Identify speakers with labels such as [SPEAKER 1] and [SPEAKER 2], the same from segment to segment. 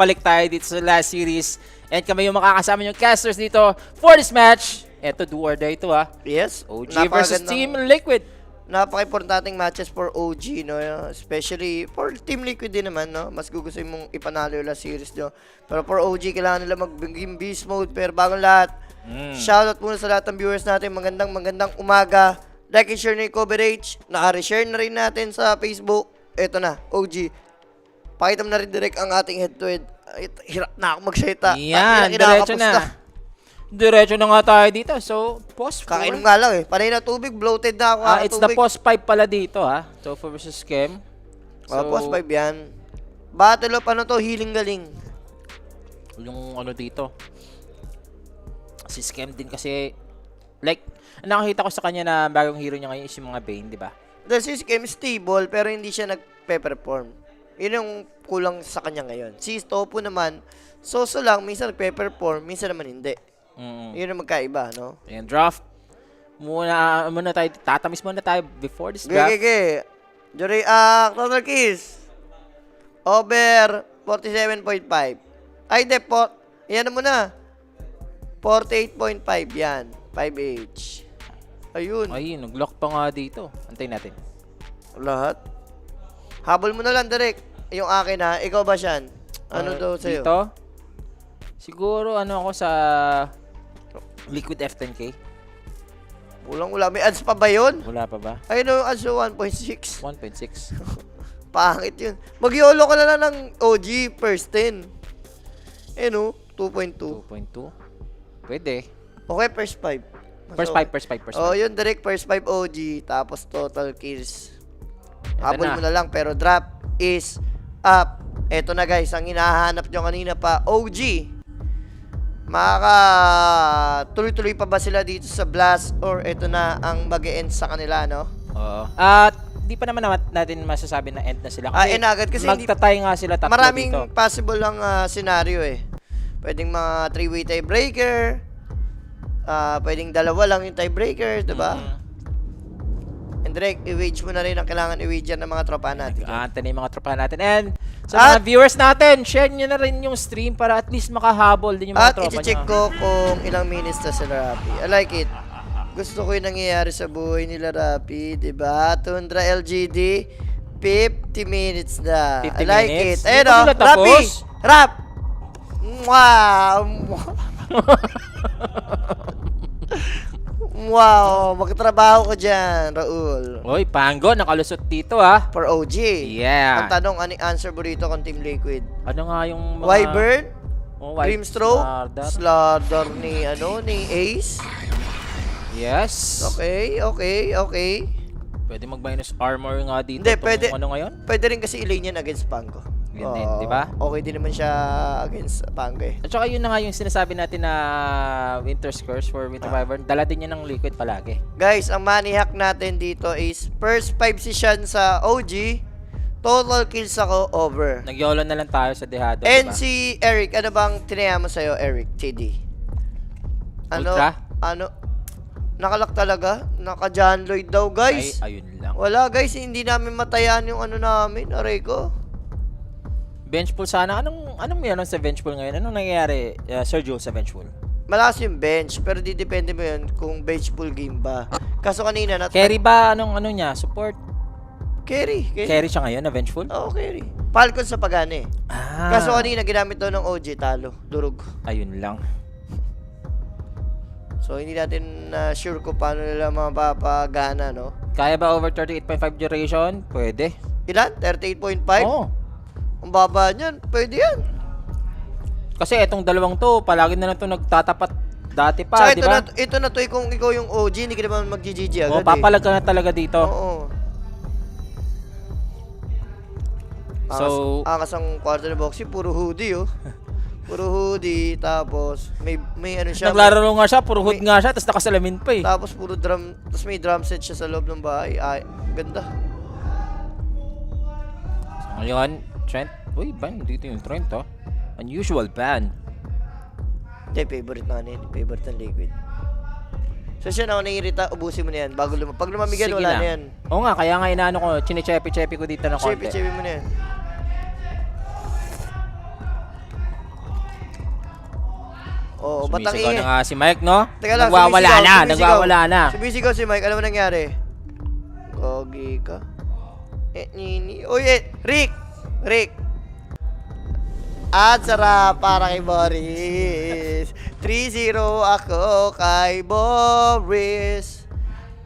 [SPEAKER 1] babalik tayo dito sa last series. And kami yung makakasama yung casters dito for this match. Eto, do or die ito
[SPEAKER 2] Yes.
[SPEAKER 1] OG versus Team Liquid.
[SPEAKER 2] Napaka-importanting matches for OG, no? Especially for Team Liquid din naman, no? Mas gugustuhin mong ipanalo yung last series, no? Pero for OG, kailangan nila mag-game beast mode. Pero bagong lahat, shoutout muna sa lahat ng viewers natin. Magandang umaga. Like and share na yung coverage. Naka-reshare na rin natin sa Facebook. Eto na, OG. Pakita mo na rin direct ang ating head-to-head. Hirap na ako magsalita.
[SPEAKER 1] Yan, diretso na. Diretso na nga tayo dito. So, post 4.
[SPEAKER 2] Kakainom nga lang eh. Panay na tubig, bloated na ako.
[SPEAKER 1] It's the post 5 pala dito So, for versus Chem.
[SPEAKER 2] So, post 5 yan. Battle of ano to, healing galing.
[SPEAKER 1] Yung ano dito. Si Chem din kasi, like, nakakita ko sa kanya na bagong hero niya ngayon is yung mga Bane, di ba?
[SPEAKER 2] Dahil si Chem stable, pero hindi siya nagpe-perform. Yun yung kulang sa kanya ngayon. Si Topo naman, so lang, minsan nagpe-perform, minsan naman hindi. Yun yung magkaiba, no?
[SPEAKER 1] Ayan, draft. Muna tayo, tatamis muna tayo before this draft.
[SPEAKER 2] Jury, total kills. Over 47.5. Ay, hindi, yan na muna. 48.5, yan. 5H. Ayun.
[SPEAKER 1] Ayun, nag-lock pa nga dito. Antayin natin.
[SPEAKER 2] Lahat. Habol mo na lang, direct. Yung akin ha, ikaw ba siyan? Ano daw sa'yo?
[SPEAKER 1] Dito? Siguro ano ako sa Liquid F10K.
[SPEAKER 2] Wala. May ads pa ba yun?
[SPEAKER 1] Wala pa ba?
[SPEAKER 2] Ayun yung ads 1.6.
[SPEAKER 1] 1.6.
[SPEAKER 2] Pangit yun. Mag-YOLO ka na lang ng OG first 10. Eh no, 2.2.
[SPEAKER 1] 2.2. Pwede.
[SPEAKER 2] Okay, first 5.
[SPEAKER 1] First 5.
[SPEAKER 2] Oh, yun direct first 5 OG. Tapos total kills.
[SPEAKER 1] Ito
[SPEAKER 2] Habol
[SPEAKER 1] na.
[SPEAKER 2] mo na lang pero drop is up. Eto na guys, ang hinahanap nyo kanina pa, OG. Tuloy-tuloy pa ba sila dito sa Blast or eto na ang mag-e-end sa kanila, no?
[SPEAKER 1] Oo. At di pa naman natin masasabi na end na sila. Kasi
[SPEAKER 2] Agad kasi
[SPEAKER 1] magtatay nga sila tatlo
[SPEAKER 2] maraming
[SPEAKER 1] dito.
[SPEAKER 2] possible lang scenario eh. Pwedeng mga 3-way tiebreaker. Pwedeng dalawa lang yung tiebreaker, diba? And direct, i-wage mo na rin ang kailangan i-wage yan ng mga tropa natin.
[SPEAKER 1] Nag-aantay na yung mga tropa natin. And sa mga viewers natin, share nyo na rin yung stream para at least makahabol din yung mga tropa nyo.
[SPEAKER 2] At i-check ko kung ilang minutes na sila Rapi. I like it. Gusto ko yung nangyayari sa buhay nila Rapi, diba? Tundra LGD, 50 minutes na.
[SPEAKER 1] 50
[SPEAKER 2] I like
[SPEAKER 1] minutes?
[SPEAKER 2] it. Ayun
[SPEAKER 1] Hindi
[SPEAKER 2] o,
[SPEAKER 1] pa sila
[SPEAKER 2] Rapi!
[SPEAKER 1] tapos?
[SPEAKER 2] Rap! Wow! Wow, magtrabaho ko dyan, Raul.
[SPEAKER 1] Oy, Pango, nakalusot dito
[SPEAKER 2] For OG.
[SPEAKER 1] Yeah.
[SPEAKER 2] Ang tanong, ano yung answer mo rito kung Team Liquid?
[SPEAKER 1] Ano nga yung mga...
[SPEAKER 2] Wyvern?
[SPEAKER 1] Oh,
[SPEAKER 2] Grimstroke?
[SPEAKER 1] Slardar.
[SPEAKER 2] Slardar ni, ni Ace?
[SPEAKER 1] Yes.
[SPEAKER 2] Okay.
[SPEAKER 1] Pwede mag-minus armor nga dito.
[SPEAKER 2] Hindi, pwede.
[SPEAKER 1] Ano ngayon?
[SPEAKER 2] Pwede rin kasi i-lane yan against Pango.
[SPEAKER 1] Yun din, di ba?
[SPEAKER 2] Okay din naman siya against Pango eh.
[SPEAKER 1] At saka yun na nga yung sinasabi natin na Winter's Curse for Winter Wyvern. Dala din yan ng Liquid palagi.
[SPEAKER 2] Guys, ang money hack natin dito is first 5 session sa OG, total kills ako over.
[SPEAKER 1] Nag-YOLO na lang tayo sa Dehado,
[SPEAKER 2] And
[SPEAKER 1] diba?
[SPEAKER 2] si Eric, ano bang tinaya mo sa'yo, Eric? TD?
[SPEAKER 1] Ultra?
[SPEAKER 2] Nakalak talaga? Naka-John Lloyd daw, guys.
[SPEAKER 1] Ay, ayun lang.
[SPEAKER 2] Wala, guys. Hindi namin matayan yung ano namin, aray ko.
[SPEAKER 1] Bench pool sana. Anong meron sa bench pool ngayon? Anong nangyayari, Sir Joe, sa bench pool?
[SPEAKER 2] Malakas yung bench, pero di depende mo yun kung bench pool game ba. Kaso kanina,
[SPEAKER 1] Carry ba? Ano niya? Support?
[SPEAKER 2] Carry.
[SPEAKER 1] Carry siya ngayon na bench pool?
[SPEAKER 2] Oo, carry. Falcon sa Pagana eh. Kaso kanina, ginamit daw ng OG, talo. Durog.
[SPEAKER 1] Ayun lang.
[SPEAKER 2] So, hindi natin sure kung paano nila mapapagana, no?
[SPEAKER 1] Kaya ba over 38.5 duration? Pwede.
[SPEAKER 2] Ilan? 38.5?
[SPEAKER 1] Oo.
[SPEAKER 2] Ang baba niyan, pwede yan.
[SPEAKER 1] Kasi itong dalawang to, palagi na lang to nagtatapat dati pa,
[SPEAKER 2] Tsaka
[SPEAKER 1] di ba?
[SPEAKER 2] ito na to, kung ikaw yung OG, hindi ka naman mag-GG agad
[SPEAKER 1] papalag ka na talaga dito.
[SPEAKER 2] Oo.
[SPEAKER 1] So,
[SPEAKER 2] angas ang quarter boxing, puro hoodie, oh. Puro hoodie, tapos may ano siya.
[SPEAKER 1] Naglalaro nga siya, puro hood nga siya, tapos nakasalamin pa eh.
[SPEAKER 2] Tapos puro drum, tapos may drum set siya sa loob ng bahay. Ay, ganda.
[SPEAKER 1] So, ngayon, Trent. Uy, ban, dito yung Trent, Unusual ban.
[SPEAKER 2] Hindi, favorite na yun. Favorite ng Liquid. So siya na ako naiirita, ubusin mo na yan. Pag lumamigan, wala na yan.
[SPEAKER 1] Oo nga, kaya nga inaano ko, chine-chepi ko dito ng konti.
[SPEAKER 2] Chepi mo na yan. Oo, batang
[SPEAKER 1] Sumisigaw
[SPEAKER 2] ingay.
[SPEAKER 1] na nga si Mike, no?
[SPEAKER 2] Teka lang,
[SPEAKER 1] Nagwawala
[SPEAKER 2] sumisigaw,
[SPEAKER 1] na,
[SPEAKER 2] sumisigaw.
[SPEAKER 1] nagwawala na.
[SPEAKER 2] Sumisigaw si Mike. Alam mo nangyari? Gogi ka. Nini. Uy, Rick! Rick! At sarap para kay Boris. 3-0 ako kay Boris.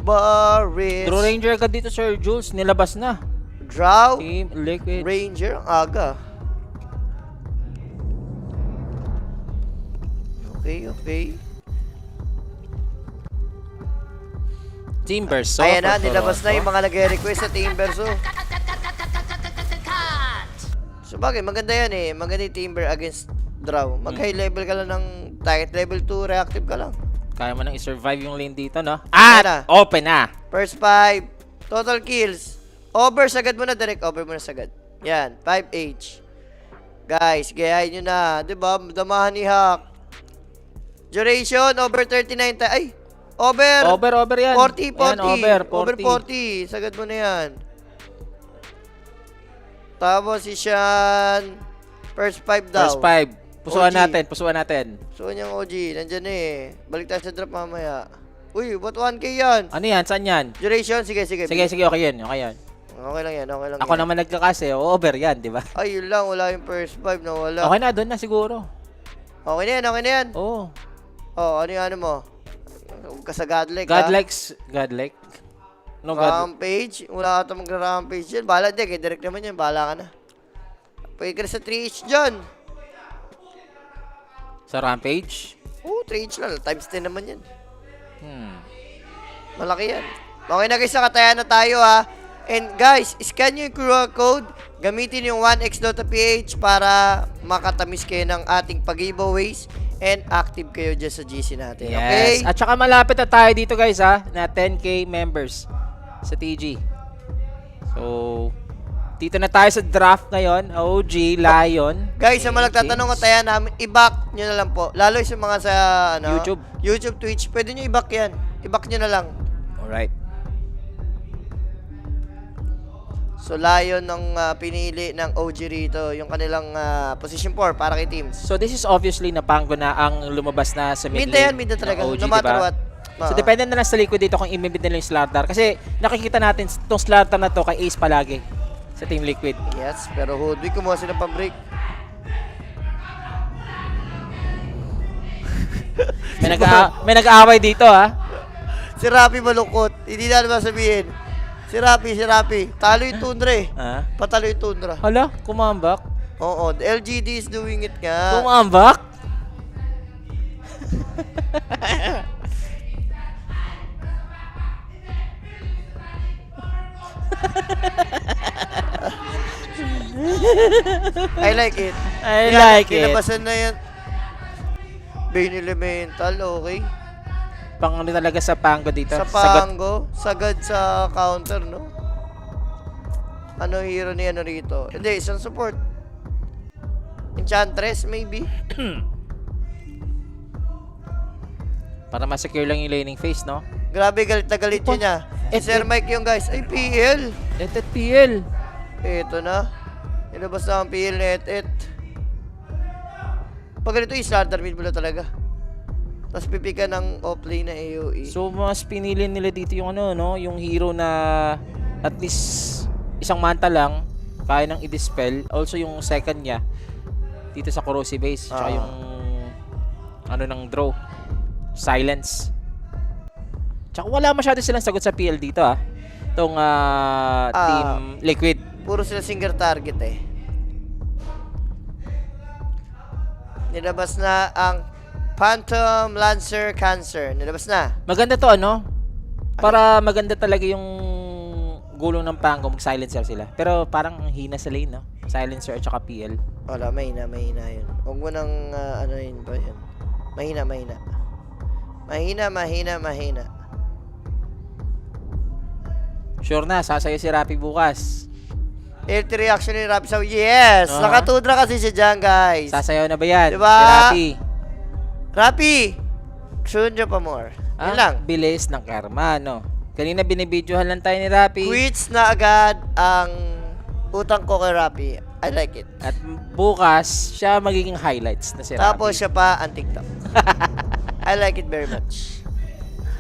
[SPEAKER 2] Boris.
[SPEAKER 1] True Ranger ka dito, Sir Jules. Nilabas na.
[SPEAKER 2] Draw.
[SPEAKER 1] Team Liquid.
[SPEAKER 2] Ranger. Ang aga. Okay, okay.
[SPEAKER 1] Timbers. So,
[SPEAKER 2] Ayan na,
[SPEAKER 1] for
[SPEAKER 2] nilabas na
[SPEAKER 1] Toronto.
[SPEAKER 2] yung mga nag-request sa Timber. So bagay, maganda yan eh. Maganda yung Timber against Draw. Mag-high level ka lang ng target level 2, reactive ka lang.
[SPEAKER 1] Kaya mo nang i-survive yung lane dito, no?
[SPEAKER 2] Ayan na.
[SPEAKER 1] At open na.
[SPEAKER 2] First 5, total kills. Over, sagad mo na, direct over mo na sagad. Yan, 5H. Guys, gayahin nyo na. Diba? Damahan ni Hack. Duration, over 39 Ay!
[SPEAKER 1] Over yan.
[SPEAKER 2] 40.
[SPEAKER 1] Ayan, over
[SPEAKER 2] 40. Sagad mo na yan. Tapos si Sean. First 5 daw.
[SPEAKER 1] First 5. Pusuan
[SPEAKER 2] OG.
[SPEAKER 1] natin.
[SPEAKER 2] So, yung OG. Nandyan eh. Balik tayo sa drop mamaya. Uy, what 1K yan?
[SPEAKER 1] Ano yan? Saan yan?
[SPEAKER 2] Duration, sige.
[SPEAKER 1] Sige, okay yan. Okay yan.
[SPEAKER 2] Okay lang yan.
[SPEAKER 1] Ako naman nagkakase. Over yan, di ba?
[SPEAKER 2] Ay, yun lang. Wala yung first 5 na wala.
[SPEAKER 1] Okay na, doon na siguro.
[SPEAKER 2] Okay na yan.
[SPEAKER 1] Oo.
[SPEAKER 2] Oh, ano yung ano mo? Huwag ka sa godlike,
[SPEAKER 1] Godlike? No, God.
[SPEAKER 2] Rampage? Wala ka magra-rampage dyan. Bahala din. Kaya direct naman yan. Bahala ka na. Pwede ka na sa 3H dyan.
[SPEAKER 1] Sa Rampage?
[SPEAKER 2] Oo, 3H lang. Times 10 naman yan.
[SPEAKER 1] Hmm.
[SPEAKER 2] Malaki yan. Okay na guys, nakataya na tayo ha. And guys, scan nyo yung QR code. Gamitin yung 1x.ph para makatamis kayo ng ating pag-giveaways. And active kayo dyan sa GC natin. Okay?
[SPEAKER 1] Yes. At saka malapit na tayo dito guys ha, na 10k members sa TG. So, dito na tayo sa draft ngayon. OG, Lion.
[SPEAKER 2] Guys, sa mga nagtatanong ko tayo namin, i-back nyo na lang po. Lalo sa mga sa ano, YouTube, Twitch, pwede nyo i-back yan. I-back nyo na lang.
[SPEAKER 1] Alright.
[SPEAKER 2] So, Lion ng pinili ng OG rito, yung kanilang position 4 para kay teams.
[SPEAKER 1] So, this is obviously na Pango na ang lumabas na sa mid lane.
[SPEAKER 2] Mid na talaga,
[SPEAKER 1] ng OG,
[SPEAKER 2] no matter
[SPEAKER 1] diba?
[SPEAKER 2] what.
[SPEAKER 1] So, depende na lang sa liquid dito kung imimid nila yung Slardar. Kasi nakikita natin itong Slardar na to kay Ace palagi sa Team Liquid.
[SPEAKER 2] Yes, pero Hoodwick kumuha sila pang break.
[SPEAKER 1] May nag-aaway dito ha.
[SPEAKER 2] Si Rapi malungkot. Hindi na naman sabihin. Si Rapi. Talo yung Tundra eh.
[SPEAKER 1] Ha?
[SPEAKER 2] Patalo yung Tundra.
[SPEAKER 1] Hala, kumambak.
[SPEAKER 2] Oo, the LGD is doing it nga.
[SPEAKER 1] Kumambak?
[SPEAKER 2] I like it.
[SPEAKER 1] I like it.
[SPEAKER 2] Kinabasan na yan. Bane Elemental, okay.
[SPEAKER 1] Pang ano talaga sa Pango dito.
[SPEAKER 2] Sa Pango, sagad sa counter, no? Ano hero ni ano rito? Hindi, isang support. Enchantress, maybe?
[SPEAKER 1] Para ma-secure lang yung laning phase, no?
[SPEAKER 2] Grabe, galit na galit yun niya. Sir Mike yung guys. Ay, PL.
[SPEAKER 1] Etet PL.
[SPEAKER 2] Ito na. Inabas na ang PL net. Pag ganito, i-starter mid mo na talaga. Tapos pipika ng offlane na AoE.
[SPEAKER 1] So, mas pinili nila dito yung ano, no? Yung hero na at least isang manta lang, kaya nang i-dispel. Also, yung second niya, dito sa corrosive base. Tsaka yung ano ng draw. Silence. Tsaka wala masyado silang sagot sa PL dito, ah. Itong Team Liquid.
[SPEAKER 2] Puro sila single target eh. Nilabas na ang Phantom Lancer Cancer. Nilabas na.
[SPEAKER 1] Maganda to, ano? Para maganda talaga yung gulong ng Pango, mag-silencer sila. Pero parang ang hina sa lane, no? Silencer at saka PL.
[SPEAKER 2] Wala, mahina yun. Huwag mo nang, ano yun ba yun? Mahina.
[SPEAKER 1] Sure na, sasayo si Rapi bukas.
[SPEAKER 2] LT reaction ni Rapi sa yes! Nakatudra kasi siya dyan, guys.
[SPEAKER 1] Sasayaw na ba yan?
[SPEAKER 2] Diba?
[SPEAKER 1] Si Rapi.
[SPEAKER 2] Rapi! Sunjo pa more. Yun lang.
[SPEAKER 1] Bilis ng karma, no? Kanina binibidyohan lang tayo ni Rapi.
[SPEAKER 2] Quits na agad ang utang ko kay Rapi. I like it.
[SPEAKER 1] At bukas, siya magiging highlights na si
[SPEAKER 2] Tapos
[SPEAKER 1] Rafi.
[SPEAKER 2] siya pa ang TikTok. I like it very much.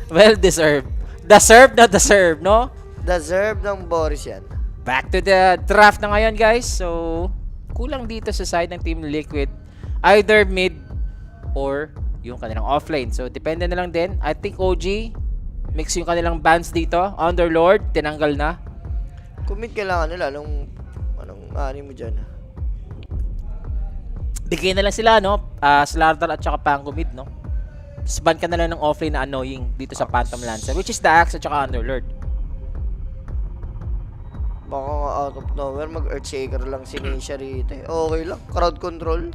[SPEAKER 1] Well deserved. Deserved na deserved, no?
[SPEAKER 2] Deserve ng Boris yan.
[SPEAKER 1] Back to the draft na ngayon, guys. So, kulang dito sa side ng Team Liquid. Either mid or yung kanilang offlane. So, depende na lang din. I think OG, mix yung kanilang bans dito. Underlord, tinanggal na.
[SPEAKER 2] Commit kailangan nila. Anong mo dyan?
[SPEAKER 1] Bigay na lang sila, no? Slardar at saka Pango mid, no? Tapos ban ka na lang ng offlane na annoying dito sa Phantom Lancer, which is the Axe at saka Underlord.
[SPEAKER 2] Baka nga out of nowhere, mag-Earthshaker lang si Nisha rito. Okay lang. Crowd control.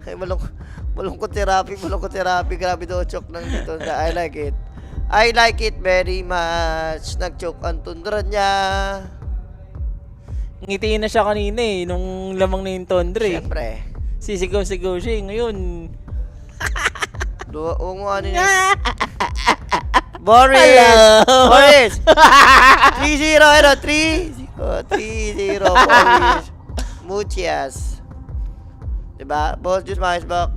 [SPEAKER 2] Ay, malungkot therapy. Grabe daw choke lang dito. I like it. I like it very much. Nag-choke ang tundra niya.
[SPEAKER 1] Ngitiin na siya kanina eh, nung lamang na yung Tundra eh.
[SPEAKER 2] Siyempre.
[SPEAKER 1] Sisigaw-sigaw siya eh. Ngayon,
[SPEAKER 2] Huwag mo ano yun. Boris!
[SPEAKER 1] Hello!
[SPEAKER 2] Boris! 3-0, ano? 3-0, Boris. Muchas. Diba? Boss, just mais back.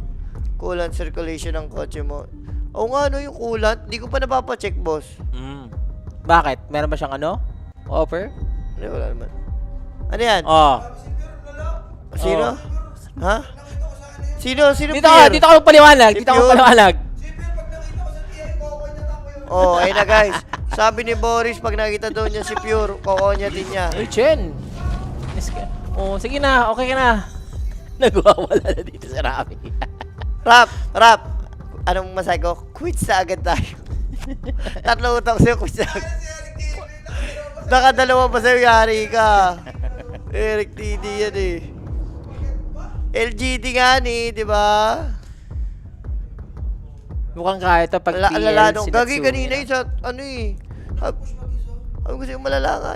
[SPEAKER 2] Coolant circulation ng kotse mo. Oo nga, ano yung coolant? Hindi ko pa napapacheck, boss.
[SPEAKER 1] Bakit? Meron ba siyang ano? Offer?
[SPEAKER 2] Hindi, wala naman. Ano yan?
[SPEAKER 1] Oh.
[SPEAKER 2] Sino?
[SPEAKER 1] Oh.
[SPEAKER 2] Ha? Sino
[SPEAKER 1] Dito
[SPEAKER 2] Pierre?
[SPEAKER 1] dito ako paliwanag.
[SPEAKER 2] Si
[SPEAKER 1] Dito ako
[SPEAKER 2] Pure?
[SPEAKER 1] paliwanag.
[SPEAKER 2] Oh, ayun na guys. Sabi ni Boris, pag nakita daw niya si Pure, kokonyatin niya.
[SPEAKER 1] Uy, Chen. Oh, sige na. Okay ka na. Nagwawala na dito sa Rami.
[SPEAKER 2] Rap. Anong masay ko? Quits na agad tayo. 3 utang sa'yo, quits na agad. Nakadalawa pa sa'yo, yari ka. Eric TD yan eh. LGD nga ni, di ba?
[SPEAKER 1] Mukhang kaya ito pag PL
[SPEAKER 2] Alalanong.
[SPEAKER 1] si
[SPEAKER 2] Gagi
[SPEAKER 1] Natsumi,
[SPEAKER 2] kanina
[SPEAKER 1] no?
[SPEAKER 2] yun sa, ano eh. Sabi ko sa'yo, malala nga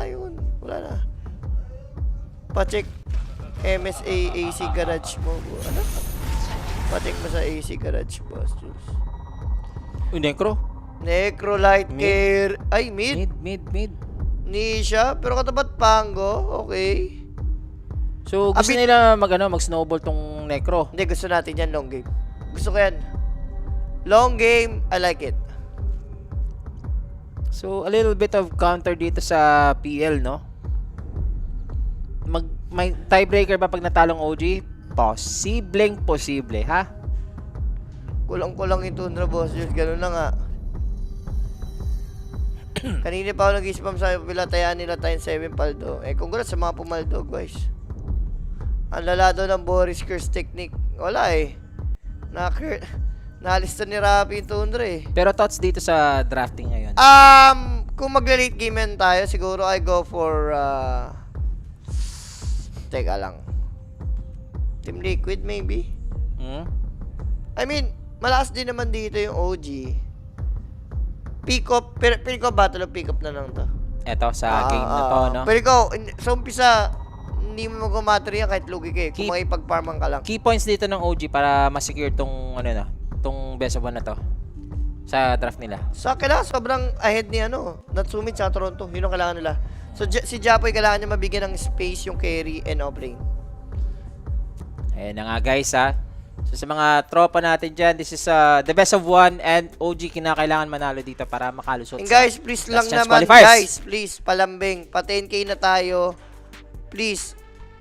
[SPEAKER 2] yun. Wala na. Pacheck MSA AC Garage mo. Ano? Pacheck mo sa AC Garage, boss.
[SPEAKER 1] Uy, Necro.
[SPEAKER 2] Necro Light
[SPEAKER 1] Mid.
[SPEAKER 2] Care. Ay, mid.
[SPEAKER 1] Mid.
[SPEAKER 2] Nisha. Pero katapat Pango. Okay.
[SPEAKER 1] So, gusto nila mag-snowball tong Necro.
[SPEAKER 2] Hindi, gusto natin yan long game. Gusto ko yan. Long game, I like it.
[SPEAKER 1] So, a little bit of counter dito sa PL, no? May tiebreaker ba pag natalong OG? Posible, ha?
[SPEAKER 2] Kulang-kulang ito na, boss. Just ganun na nga. Kanina pa ako nag-spam sa pilatayaan nila tayong 7 paldo. Congrats sa mga pumaldo, guys. Ang lala daw ng Boris Curse technique. Wala eh. Nalista ni Rapi yung Tundra eh.
[SPEAKER 1] Pero thoughts dito sa drafting ngayon?
[SPEAKER 2] Kung magla-late game yan tayo, siguro I go for, teka lang. Team Liquid maybe? I mean, malakas din naman dito yung OG. Pick up battle of pick up na lang to.
[SPEAKER 1] Eto, sa game na to, no?
[SPEAKER 2] Pero ikaw, sa umpisa, hindi mo mag-matter yan kahit lugi ka eh. Kung makipag-farman ka lang.
[SPEAKER 1] Key points dito ng OG para ma-secure tong, tong best of 1 na to. Sa draft nila.
[SPEAKER 2] Sa kailangan, sobrang ahead ni Natsumi sa Toronto. Yun ang kailangan nila. So, si Japoy, kailangan niya mabigyan ng space yung carry and offlane.
[SPEAKER 1] Ayan na nga guys, ha. So sa mga tropa natin dyan, this is the best of 1 and OG kinakailangan manalo dito para makalusot.
[SPEAKER 2] And guys, please lang
[SPEAKER 1] chance
[SPEAKER 2] naman,
[SPEAKER 1] qualifiers.
[SPEAKER 2] guys, please, palambing, pa 10k na tayo. Please,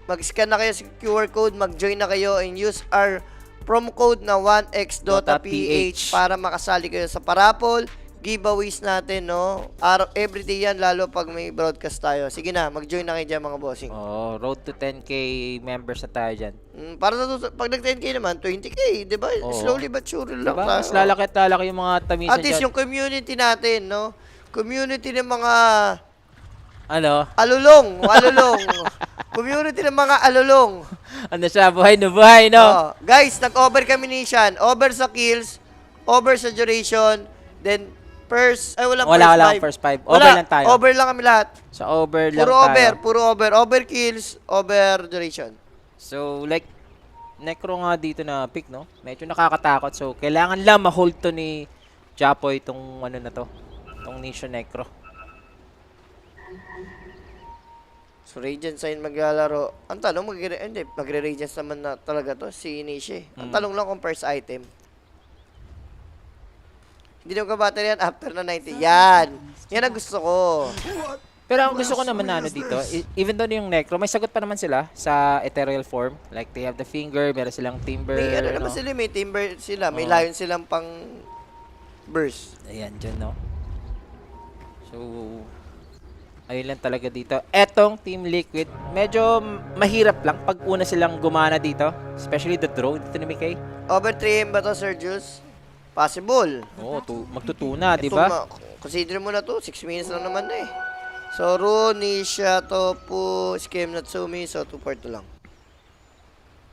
[SPEAKER 2] mag-scan na kayo sa QR code, mag-join na kayo and use our promo code na 1xDotaPH para makasali kayo sa parapol, giveaways natin, no? Everyday yan, lalo pag may broadcast tayo. Sige na, mag-join na kayo dyan, mga bossing.
[SPEAKER 1] Oh, road to 10k members na tayo dyan.
[SPEAKER 2] Para pag nag-10k naman, 20k, di ba?
[SPEAKER 1] Oo.
[SPEAKER 2] Slowly but surely lang
[SPEAKER 1] Diba?
[SPEAKER 2] tayo.
[SPEAKER 1] Mas lalaki at lalaki yung mga tamisan
[SPEAKER 2] At least
[SPEAKER 1] dyan.
[SPEAKER 2] yung community natin, no? Community ng mga alulong. Community ng mga alulong.
[SPEAKER 1] Ano siya, buhay na buhay, no?
[SPEAKER 2] Oh, guys, nag-over kami ni Shan. Over sa kills, over sa duration, then
[SPEAKER 1] Wala first 5. Over lang tayo.
[SPEAKER 2] Over lang kami lahat.
[SPEAKER 1] Sa over lang
[SPEAKER 2] Puro over. Over kills, over duration.
[SPEAKER 1] So, like, Necro nga dito na pick, no? Medyo nakakatakot. So, kailangan lang ma-hold to ni Japoy itong na to. Itong Nation Necro.
[SPEAKER 2] So, Radiant Sign maglalaro. Ang tanong, magre-Radiance naman na talaga to. Si Inishi. Ang tanong lang kung first item. Hindi naman ka-battery yan after na 90. Yan! Yan ang gusto ko.
[SPEAKER 1] Pero ang gusto ko naman na ano dito, even though yung Necro, may sagot pa naman sila sa ethereal form. Like, they have the finger, meron silang timber.
[SPEAKER 2] May ano naman sila, may timber sila. May
[SPEAKER 1] Oo.
[SPEAKER 2] lion silang pang burst.
[SPEAKER 1] Ayan, dyan, no? So, ayun lang talaga dito. Etong Team Liquid, medyo mahirap lang pag una silang gumana dito. Especially the draw dito ni Mikay.
[SPEAKER 2] Over 3M ba to, Sir Jules? Possible.
[SPEAKER 1] Oo, magtutuna, di ba?
[SPEAKER 2] Consider mo na to, 6 minutes lang naman na eh. So, Ru, Nisha, Topu, Skem, Natsumi, so 2-4 lang.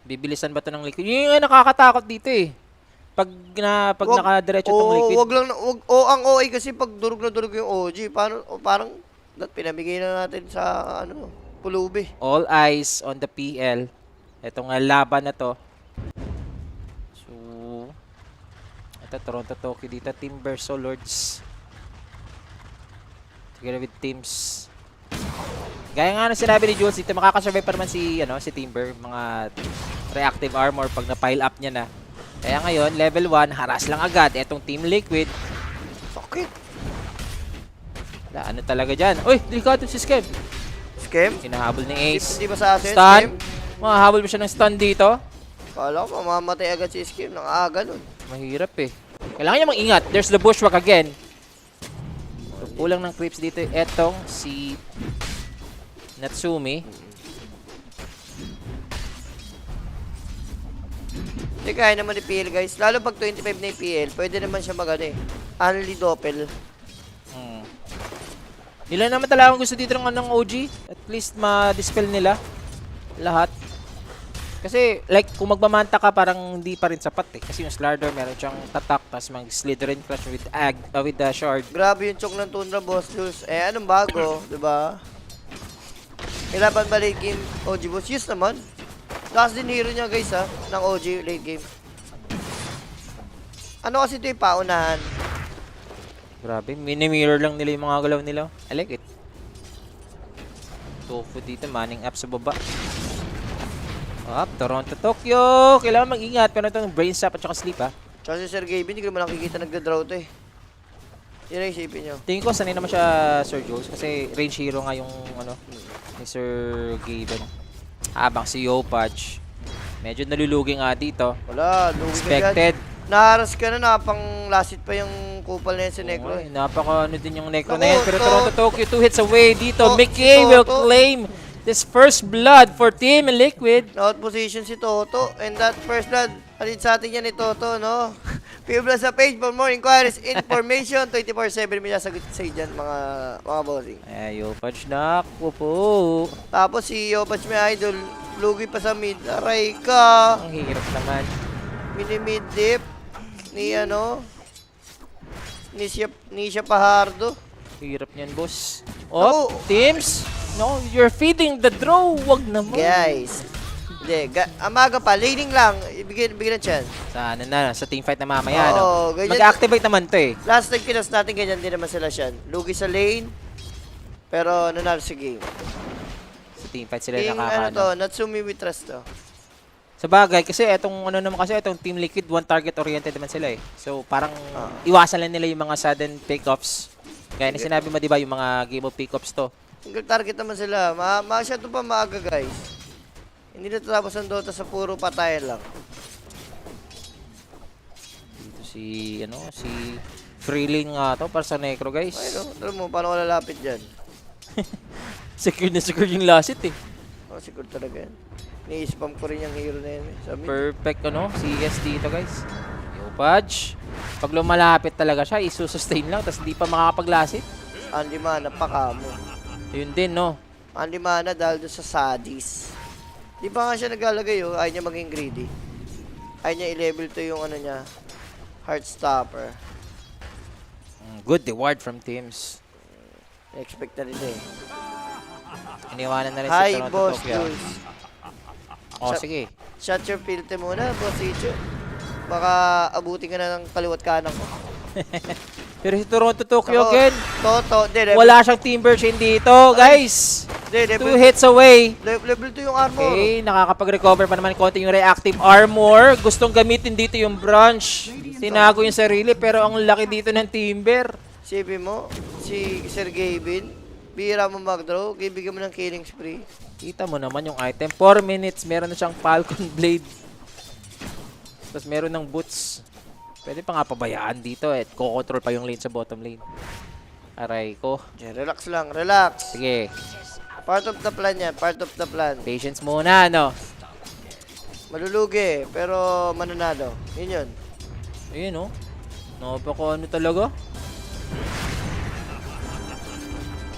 [SPEAKER 1] Bibilisan ba to ng Liquid? Yun yung nakakatakot dito eh. Pag nakadiretso tong Liquid.
[SPEAKER 2] Wag lang, ang OA kasi pag durog na durog yung OG, parang pinamigay na natin sa, pulubi.
[SPEAKER 1] All eyes on the PL. Itong laban na to. So, ito Toronto Tokyo dito. Team Verso Lords. Together with teams. Gaya nga na sinabi ni Jules dito, makakasurvive pa naman si Timber. Mga reactive armor pag na-pile up niya na. Kaya ngayon, level 1, haras lang agad. Etong Team Liquid.
[SPEAKER 2] Sakit.
[SPEAKER 1] Wala, ano talaga dyan? Uy, delikado si Skem.
[SPEAKER 2] Skem?
[SPEAKER 1] Hinahabol ni Ace.
[SPEAKER 2] Hindi ba sa atin,
[SPEAKER 1] Stun.
[SPEAKER 2] Skem?
[SPEAKER 1] Mahahabol mo siya ng stun dito.
[SPEAKER 2] Kala ko mamamatay agad si Skem. Nang aga nun.
[SPEAKER 1] Mahirap eh. Kailangan niya mag-ingat. There's the bushwhack again. So, kulang ng creeps dito. Etong si Natsumi.
[SPEAKER 2] Hindi kaya naman ni PL guys. Lalo pag 25 na yung PL, pwede naman siya Unli doppel.
[SPEAKER 1] Nila naman talagang gusto dito ng OG. At least ma-dispel nila lahat. Kasi like kung magmamanta ka parang hindi pa rin sapat eh. Kasi yung Slardor meron siyang tatak tapos mag-Slytherin crush with the shard.
[SPEAKER 2] Grabe yung chok ng Tundra, Boss Jules. Eh, anong bago? Diba? Kailaban ba late game OG Boss? Yes naman. Last din hero niya guys ha, ng OG late game. Ano kasi ito yung paunahan?
[SPEAKER 1] Grabe, mini-mirror lang nila yung mga galaw nila. I like it. Tofu dito, manning up sa baba. Up, Toronto, Tokyo. Kailangan mag-ingat. Pero itong brain sap at saka sleep ha.
[SPEAKER 2] Tsaka si Sir Gaben, hindi ko naman nakikita nagda-draw to eh. Yun ang isipin nyo.
[SPEAKER 1] Tingin ko sanay naman siya Sir Jules. Kasi range hero nga yung ni Sir Gaben. Habang si Yopaj, medyo nalulugi nga dito.
[SPEAKER 2] Wala, lugi ka dyan.
[SPEAKER 1] Expected.
[SPEAKER 2] Naharas ka na, napang lasit pa yung kupal na yan si Necro eh.
[SPEAKER 1] Napaka din yung Necro
[SPEAKER 2] Naku,
[SPEAKER 1] na yan. Pero
[SPEAKER 2] to-
[SPEAKER 1] Toronto Tokyo 2 hits away dito.
[SPEAKER 2] To-
[SPEAKER 1] Mickey
[SPEAKER 2] si
[SPEAKER 1] will
[SPEAKER 2] Toto.
[SPEAKER 1] claim this first blood for Team Liquid.
[SPEAKER 2] Out position si Toto. And that first blood, halid sa atin yan ni Toto, no? Pibla sa page for more inquiries, information. 24/7 may nasagot sa dyan, mga bossing.
[SPEAKER 1] Ay, Yopaj na. Po.
[SPEAKER 2] Tapos si Yopach may idol, lugi pa sa mid. Aray ka.
[SPEAKER 1] Ang hirap naman.
[SPEAKER 2] Mid dip. Ni Nisha Pahardo.
[SPEAKER 1] Hirap niyan, boss. Oh,
[SPEAKER 2] Naku.
[SPEAKER 1] teams. No, you're feeding the draw. Wag naman.
[SPEAKER 2] Guys. Hindi, amaga pa. Laning lang. Ibigay ng chance.
[SPEAKER 1] Sa sa team fight na mamaya, no?
[SPEAKER 2] Oo, ganyan.
[SPEAKER 1] Mag-activate naman to eh.
[SPEAKER 2] Last time kinas natin ganyan din naman sila siyan. Lugi sa lane. Pero nanalo sa game.
[SPEAKER 1] Sa team fight sila
[SPEAKER 2] King,
[SPEAKER 1] nakakaano.
[SPEAKER 2] Natsumi with trust to.
[SPEAKER 1] Sa bagay, kasi itong Team Liquid, one target oriented naman sila eh. So, parang iwasan lang nila yung mga sudden pickoffs. Gaya na sinabi mo, di ba, yung mga game of pickoffs to.
[SPEAKER 2] Single target naman sila. Masyado pa maaga, guys. Hindi na tapos ang Dota sa puro patayan lang.
[SPEAKER 1] Dito si Freeling nga to para sa Necro, guys.
[SPEAKER 2] Ay, no? Alam mo, paano ko lalapit dyan?
[SPEAKER 1] Secure na secure yung last hit eh.
[SPEAKER 2] Siguro talaga yan. Ni-spam ko rin yung hero na yan. Sabi,
[SPEAKER 1] Perfect CS dito, guys. Yopaj. Pag lumalapit talaga siya, isusustain lang, tapos hindi pa makakapaglasit.
[SPEAKER 2] Andy Mana, pakamo.
[SPEAKER 1] Yun din, no?
[SPEAKER 2] Andy Mana dahil doon sa Sadis. Di ba nga siya naglalagay, oh? Ayaw niya maging greedy. Ayaw niya i-level to yung niya. Heartstopper.
[SPEAKER 1] Good reward from teams.
[SPEAKER 2] Expect na rin eh.
[SPEAKER 1] Iniwanan na rin si
[SPEAKER 2] Hi,
[SPEAKER 1] Toronto
[SPEAKER 2] Boss
[SPEAKER 1] Tokyo.
[SPEAKER 2] Jules.
[SPEAKER 1] Oh,
[SPEAKER 2] Sa-
[SPEAKER 1] sige.
[SPEAKER 2] Shut your filter muna, Boss Icho. Baka abutin ka na ng kaliwat kanan ko.
[SPEAKER 1] Pero si Toronto Tokyo
[SPEAKER 2] Ako,
[SPEAKER 1] again,
[SPEAKER 2] Toto,
[SPEAKER 1] wala siyang Timber Chain dito, guys.
[SPEAKER 2] Hindi,
[SPEAKER 1] 2 hits away.
[SPEAKER 2] level 2 yung armor.
[SPEAKER 1] Okay, nakakapag-recover pa naman konti yung reactive armor. Gustong gamitin dito yung branch. Tinago yung sarili pero ang laki dito ng Timber.
[SPEAKER 2] Sabi mo, si Sir Gavin, bihira mo mag-draw, bigyan mo ng killing spree.
[SPEAKER 1] Kita mo naman yung item. 4 minutes, meron na siyang Falcon Blade. Tapos meron ng boots. Pwede pa nga pabayaan dito eh. Ko-control pa yung lane sa bottom lane. Aray ko.
[SPEAKER 2] Yeah, relax lang, relax.
[SPEAKER 1] Sige,
[SPEAKER 2] Part of the plan yan, part of the plan.
[SPEAKER 1] patience muna, no?
[SPEAKER 2] Malulugi, pero mananalo. Yun yun.
[SPEAKER 1] Ayun, no? Napaka ano talaga?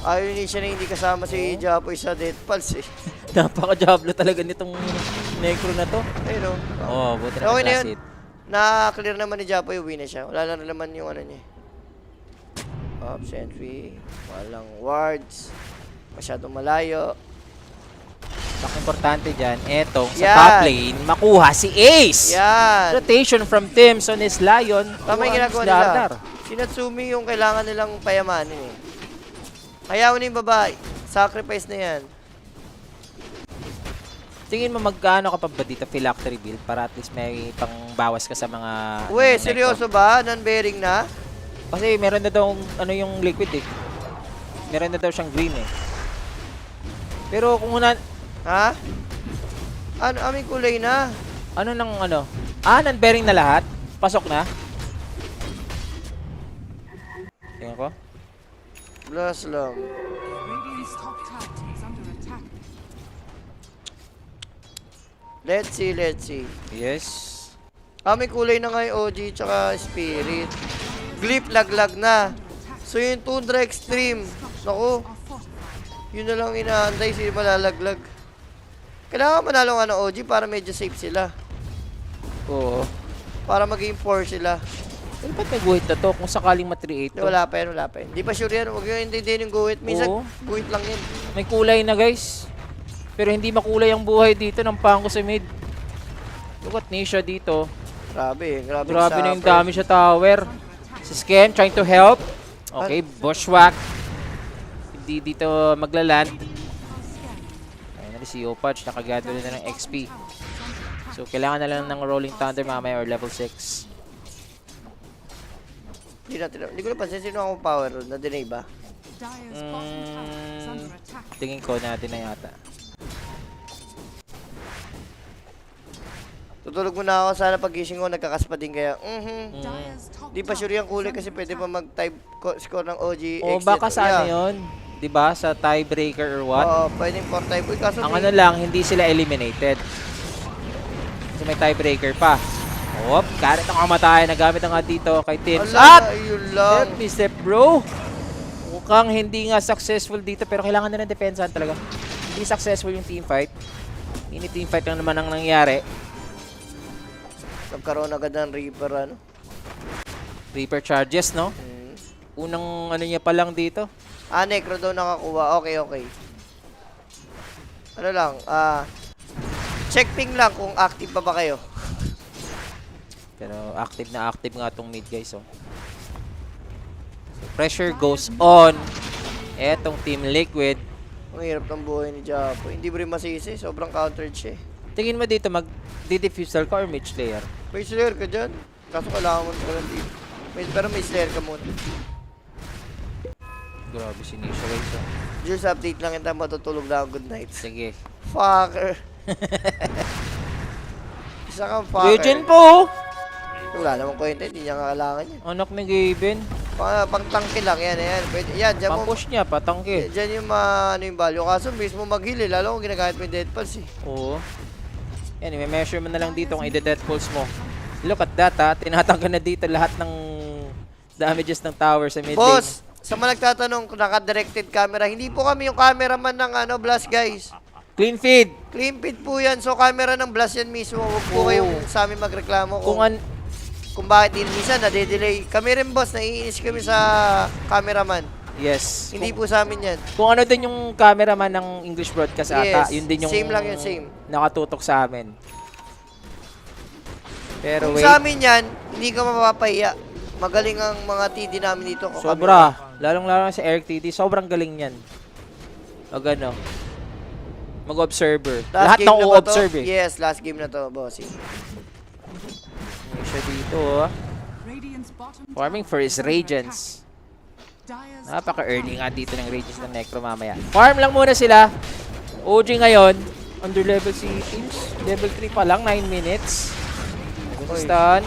[SPEAKER 2] Ayaw ni siya na hindi kasama si Japoy sa Death Pulse eh.
[SPEAKER 1] Napaka-jablo talaga nitong Necro na to.
[SPEAKER 2] Ayun o.
[SPEAKER 1] Oh, buti na
[SPEAKER 2] Okay na
[SPEAKER 1] class
[SPEAKER 2] yun.
[SPEAKER 1] hit.
[SPEAKER 2] Na-clear naman ni Japoy, uwi na siya. Wala na naman yung ano niya. Up sentry. Walang wards. Masyadong malayo.
[SPEAKER 1] Ang importante dyan, etong sa
[SPEAKER 2] Yan.
[SPEAKER 1] top lane, makuha si Ace!
[SPEAKER 2] Yan!
[SPEAKER 1] Rotation from Tims on his Lion.
[SPEAKER 2] Tama yung
[SPEAKER 1] to
[SPEAKER 2] ginagawa
[SPEAKER 1] Hans
[SPEAKER 2] nila.
[SPEAKER 1] Dardar.
[SPEAKER 2] Si Natsumi yung kailangan nilang payamanin eh. Ayaw na yung babae. Sacrifice na yan.
[SPEAKER 1] Tingin mo magkano ka pa ba dito phylactery build para at least may pangbawas ka sa mga...
[SPEAKER 2] Uwe,
[SPEAKER 1] ano,
[SPEAKER 2] seryoso ba? Non-bearing na?
[SPEAKER 1] Necro? Kasi meron na daw ano yung liquid eh. Meron na daw siyang green eh. Pero kung una...
[SPEAKER 2] Ha? Ano, aming kulay na.
[SPEAKER 1] Ano nang ano? Ah, non-bearing na lahat? Pasok na? Tingnan ko.
[SPEAKER 2] Blast lang.
[SPEAKER 3] Radiant's top tower is under attack.
[SPEAKER 2] Let's see, let's see.
[SPEAKER 1] Yes.
[SPEAKER 2] Aming kulay na nga yung OG tsaka Spirit. Glyph laglag na. So yung Tundra Extreme. Naku,
[SPEAKER 3] Are fortified.
[SPEAKER 2] yun na lang inaantay sila malalaglag. Kailangan manalo nga ng OG para medyo safe sila.
[SPEAKER 1] Oo.
[SPEAKER 2] Para maging 4 sila.
[SPEAKER 1] Pero ba't may guhit na to kung sakaling ma-3-8
[SPEAKER 2] Hindi,
[SPEAKER 1] to?
[SPEAKER 2] wala pa yan, wala pa yan. Hindi pa sure yan. Huwag yung intindihin yung guhit. Minsan,
[SPEAKER 1] Oo.
[SPEAKER 2] guhit lang yan.
[SPEAKER 1] May kulay na guys. Pero hindi makulay ang buhay dito ng Pango sa mid. Look at Nisha dito.
[SPEAKER 2] Grabe, grabe.
[SPEAKER 1] Grabe na yung dami sa tower. Si Skem trying to help. Okay, bushwhack. Hindi dito maglaland. Ayun na si Opach. Nakagather na ng XP. So kailangan na lang ng Rolling Thunder mamaya or level 6.
[SPEAKER 2] Hindi ko napansin sino akong power rune. Na-delay ba?
[SPEAKER 3] Dire's bottom tower is under attack.
[SPEAKER 1] Tingin ko natin na yata.
[SPEAKER 2] Tutulog muna ako. Sana pagising ko, nagkakaspa din kaya.
[SPEAKER 3] Dire's top
[SPEAKER 2] Di pa sure yung kulay kasi pwede pa mag-type score ng OG
[SPEAKER 1] O
[SPEAKER 2] exit.
[SPEAKER 1] baka sa ano
[SPEAKER 2] Yeah.
[SPEAKER 1] yun? Diba? Sa tiebreaker or what?
[SPEAKER 2] Oo, pwedeng 4 type. Uy, kaso
[SPEAKER 1] Ang
[SPEAKER 2] may-
[SPEAKER 1] ano lang, hindi sila eliminated. Kasi may tiebreaker pa. Op, karet ang kamatayan. Nagamit na nga dito kay Tims.
[SPEAKER 2] Ala,
[SPEAKER 1] At!
[SPEAKER 2] yun lang.
[SPEAKER 1] Help me, step bro. Mukhang hindi nga successful dito pero kailangan na ng depensahan talaga. Hindi successful yung teamfight. Ini teamfight lang naman ang nangyari.
[SPEAKER 2] Nagkaroon agad ng Reaper, ano?
[SPEAKER 1] Reaper charges, no? Unang ano niya pa lang dito.
[SPEAKER 2] Ah, Necro daw nakakuha. Okay, okay. Ano lang, check ping lang kung active pa ba kayo.
[SPEAKER 1] Pero active na active nga tong mid guys, oh. So, pressure goes on. Etong Team Liquid.
[SPEAKER 2] Ang hirap ng buhay ni Japo. Hindi mo rin masisi. Sobrang countered siya eh.
[SPEAKER 1] Tingin mo dito mag-defusal ka or mid slayer?
[SPEAKER 2] May Slayer ka dyan. Kaso kailangan mo talagang dito. Pero may Slayer ka muna.
[SPEAKER 1] Grabe si Nisha guys, oh.
[SPEAKER 2] Just update lang yun. Matutulog na ako. Good night.
[SPEAKER 1] Sige.
[SPEAKER 2] Fucker. Isa kang fucker.
[SPEAKER 1] Legend po!
[SPEAKER 2] Wala namang kwenta. Hindi niya kailangan yan.
[SPEAKER 1] Anak ni Gaben.
[SPEAKER 2] Pang tangke lang. Yan, yan. Pwede, yan, dyan mo.
[SPEAKER 1] Pang-push niya, patangke.
[SPEAKER 2] Diyan yung ano yung value. Kaso mismo maghili. Lalo kung ginagamit mo yung Death Pulse eh.
[SPEAKER 1] Oo. Yan, i-measure mo na lang dito kung i-death pulse mo. Look at that, ha. Tinatanggal na dito lahat ng damages ng tower sa mid lane.
[SPEAKER 2] Boss, sa mga nagtatanong kung naka-directed camera, hindi po kami yung cameraman ng Blast, guys.
[SPEAKER 1] Clean feed.
[SPEAKER 2] Clean feed po yan. So, camera ng Blast yan mismo. Huwag po
[SPEAKER 1] Oo.
[SPEAKER 2] kayong sa amin magreklamo kung bakit din minsan nade-delay. Kami rin, boss, naiinis kami sa cameraman.
[SPEAKER 1] Yes.
[SPEAKER 2] Hindi po sa amin yan.
[SPEAKER 1] Kung ano din yung cameraman ng English broadcast ata,
[SPEAKER 2] Yes.
[SPEAKER 1] yun din yung
[SPEAKER 2] Same lang yun, same.
[SPEAKER 1] nakatutok sa amin. Pero
[SPEAKER 2] Kung
[SPEAKER 1] wait,
[SPEAKER 2] sa amin yan, hindi ka mapapahiya. Magaling ang mga TD namin dito.
[SPEAKER 1] sobra. Lalong-lalo sa Eric TD, sobrang galing yan. Wag ano. mag-observer.
[SPEAKER 2] Last
[SPEAKER 1] Lahat
[SPEAKER 2] game
[SPEAKER 1] ng
[SPEAKER 2] na ba to?
[SPEAKER 1] o-observe eh.
[SPEAKER 2] Yes, last game na to, bossing.
[SPEAKER 1] May siya dito, oh.
[SPEAKER 3] Radiant's bottom
[SPEAKER 1] Farming
[SPEAKER 3] tower
[SPEAKER 1] for
[SPEAKER 3] is
[SPEAKER 1] his
[SPEAKER 3] under
[SPEAKER 1] Radiance.
[SPEAKER 3] attack. Dire's
[SPEAKER 1] Napaka-early
[SPEAKER 3] top
[SPEAKER 1] nga
[SPEAKER 3] tower
[SPEAKER 1] dito ng
[SPEAKER 3] is
[SPEAKER 1] Radiance
[SPEAKER 3] under
[SPEAKER 1] ng Necro mamaya. Farm lang muna sila. OG ngayon. Under level si teams. Level 3 pa lang, 9 minutes. Stun.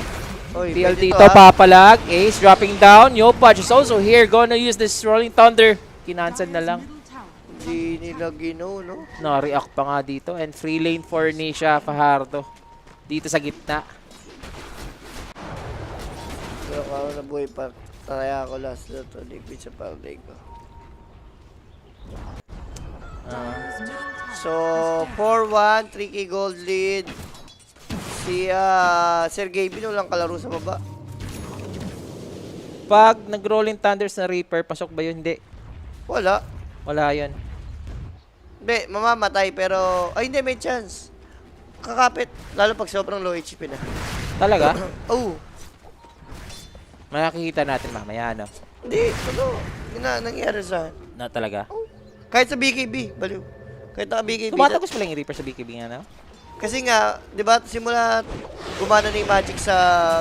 [SPEAKER 2] Oy,
[SPEAKER 1] PL
[SPEAKER 2] pwede
[SPEAKER 1] dito,
[SPEAKER 2] to, ha?
[SPEAKER 1] papalag. Ace dropping down. Yopaj is also here. Gonna use this Rolling Thunder. Kinansad na
[SPEAKER 3] Dire's
[SPEAKER 1] lang.
[SPEAKER 3] middle tower is
[SPEAKER 2] Hindi nila gino, no?
[SPEAKER 1] Na-react pa nga dito. And free lane for Nisha Fajardo. Dito sa gitna.
[SPEAKER 2] Pero ako na buhay pa. Kaya ako last na to. Liquid sa parlay ko.
[SPEAKER 3] Dire's middle tower
[SPEAKER 2] So,
[SPEAKER 3] is down.
[SPEAKER 2] 4-1, 3k gold lead. Si Sergey Bin walang kalaro sa baba.
[SPEAKER 1] Pag nag-Rolling Thunders na Reaper, pasok ba yun? Hindi.
[SPEAKER 2] Wala.
[SPEAKER 1] Wala yun.
[SPEAKER 2] Hindi, mamamatay pero... Ay, hindi, may chance. Kakapit. Lalo pag sobrang low HP na.
[SPEAKER 1] Talaga?
[SPEAKER 2] Oh,
[SPEAKER 1] Makikita natin mamaya, no?
[SPEAKER 2] hindi. Ano? Yun na, nangyari sa...
[SPEAKER 1] Na talaga?
[SPEAKER 2] Kahit sa BKB, baliw. Kahit naka BKB.
[SPEAKER 1] Tumatagos pala yung Reaper sa BKB nga, no?
[SPEAKER 2] Kasi nga, di ba, simula gumana na yung magic sa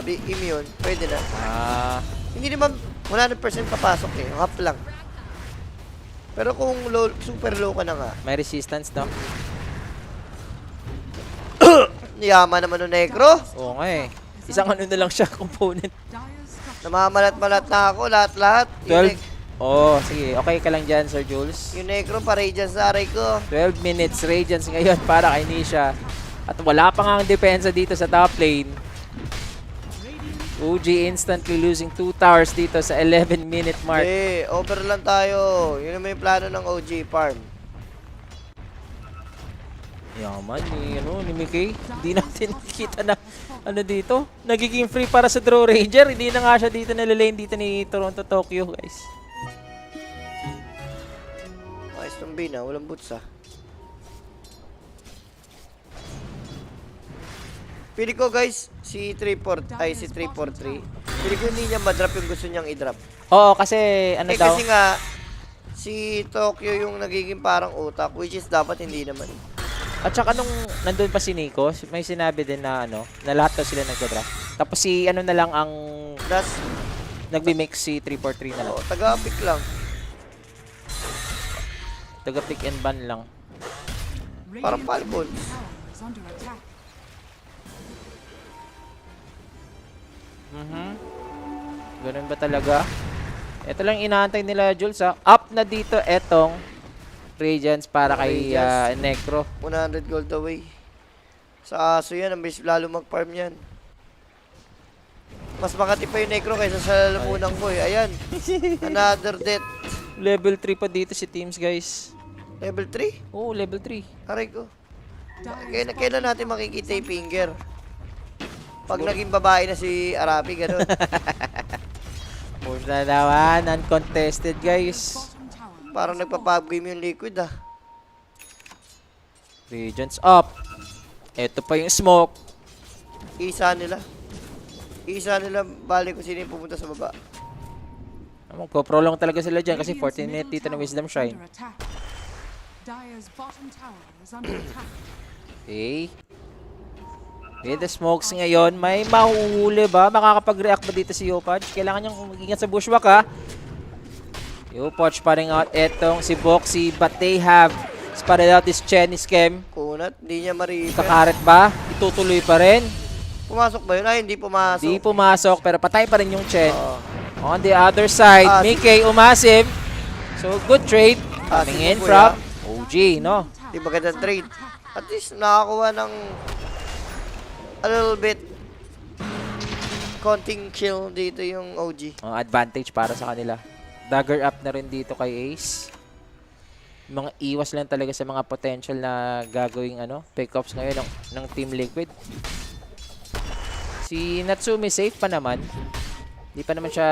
[SPEAKER 2] immune, pwede na.
[SPEAKER 1] Ah,
[SPEAKER 2] Hindi naman 100% papasok eh. Half lang. Pero kung low, super low ka na nga,
[SPEAKER 1] may resistance, no?
[SPEAKER 2] yaman naman ng Necro.
[SPEAKER 1] Oo nga eh. Isang ano na lang siya, component.
[SPEAKER 3] Dire's structure
[SPEAKER 2] Namamalat-malat na ako, lahat-lahat.
[SPEAKER 1] 12. Oh, sige. Okay ka lang dyan, Sir Jules.
[SPEAKER 2] Yung Necro, paray dyan sa aray ko.
[SPEAKER 1] 12 minutes Radiance ngayon para kay Nisha. At wala pa nga ang depensa dito sa top lane. OG instantly losing 2 towers dito sa 11-minute mark.
[SPEAKER 2] Eh, over lang tayo. Yun naman yung plano ng OG farm.
[SPEAKER 1] Yaman ni Mickey. Hindi natin nakikita na ano dito. Nagiging free para sa Draw Ranger. Hindi na nga siya dito nalilane dito ni Toronto Tokyo, guys.
[SPEAKER 2] Ayos ng bin walang boots Pili ko guys, si 343. Pili ko hindi niya ma-drop yung gusto niyang i-drop.
[SPEAKER 1] Oo, kasi ano daw.
[SPEAKER 2] Kasi nga, si Tokyo yung nagiging parang utak, which is dapat hindi naman.
[SPEAKER 1] At saka nung nandun pa si Nico, may sinabi din na ano, na lahat daw sila nagda-draft. Tapos si ano na lang ang
[SPEAKER 2] Das,
[SPEAKER 1] nagbi-mix si 343 na lang.
[SPEAKER 2] taga-pick lang.
[SPEAKER 1] Taga pick and ban lang.
[SPEAKER 2] Parang
[SPEAKER 3] Radiant's
[SPEAKER 2] palbol.
[SPEAKER 3] middle tower is under attack.
[SPEAKER 1] Ganun ba talaga? Ito lang inaantay nila, Jules, ha. Up na dito etong Radiance para kay
[SPEAKER 2] Radiance.
[SPEAKER 1] Necro.
[SPEAKER 2] 100 gold away. Sa aso yan, ang bilis lalo mag-farm yan. Mas makati pa yung Necro kaysa sa lamunang ko eh. Ayan, another death.
[SPEAKER 1] Level 3 pa dito si teams, guys.
[SPEAKER 2] Level 3?
[SPEAKER 1] Oo, level 3.
[SPEAKER 2] Aray ko.
[SPEAKER 3] Dire's
[SPEAKER 2] Kailan natin makikita yung finger? Pag naging babae na si Arabi, gano'n.
[SPEAKER 1] Muna naman, uncontested, guys.
[SPEAKER 3] bottom tower
[SPEAKER 2] Parang nagpa-pub game yung liquid
[SPEAKER 1] Radiance up. Ito pa yung smoke.
[SPEAKER 2] Isa nila. Balik kung sino yung pumunta sa baba.
[SPEAKER 1] Magpo-prolong talaga sila dyan kasi
[SPEAKER 3] Radiant's
[SPEAKER 1] 14 minutes
[SPEAKER 3] middle
[SPEAKER 1] dito ng
[SPEAKER 3] tower
[SPEAKER 1] Wisdom
[SPEAKER 3] is
[SPEAKER 1] Shrine.
[SPEAKER 3] under attack. Dire's bottom tower is under attack.
[SPEAKER 1] Okay. With the smokes ngayon, may mahuhuli ba? Makakapag-react ba dito si Yopaj? Kailangan niyang mag-ingat sa bushwhack, ha? Yopaj pa rin out etong si Boxy, but they have spotted out this Chenny scam.
[SPEAKER 2] Kunat, hindi niya ma-repair.
[SPEAKER 1] Kakaret ba? Itutuloy pa rin.
[SPEAKER 2] Pumasok ba yun? Ay, hindi pumasok.
[SPEAKER 1] Di pumasok, pero patay pa rin yung Chen.
[SPEAKER 2] Oo.
[SPEAKER 1] On the other side,
[SPEAKER 2] Ah,
[SPEAKER 1] Mickey umasim. So, good trade. Coming
[SPEAKER 2] sige
[SPEAKER 1] in
[SPEAKER 2] po,
[SPEAKER 1] from OG, no?
[SPEAKER 2] Di magandang trade. At least nakakuha ng a little bit konting kill dito yung OG.
[SPEAKER 1] Advantage para sa kanila. Dagger up na rin dito kay Ace. Mga iwas lang talaga sa mga potential na gagawing pickups ngayon ng Team Liquid. Si Natsumi safe pa naman. Di pa naman siya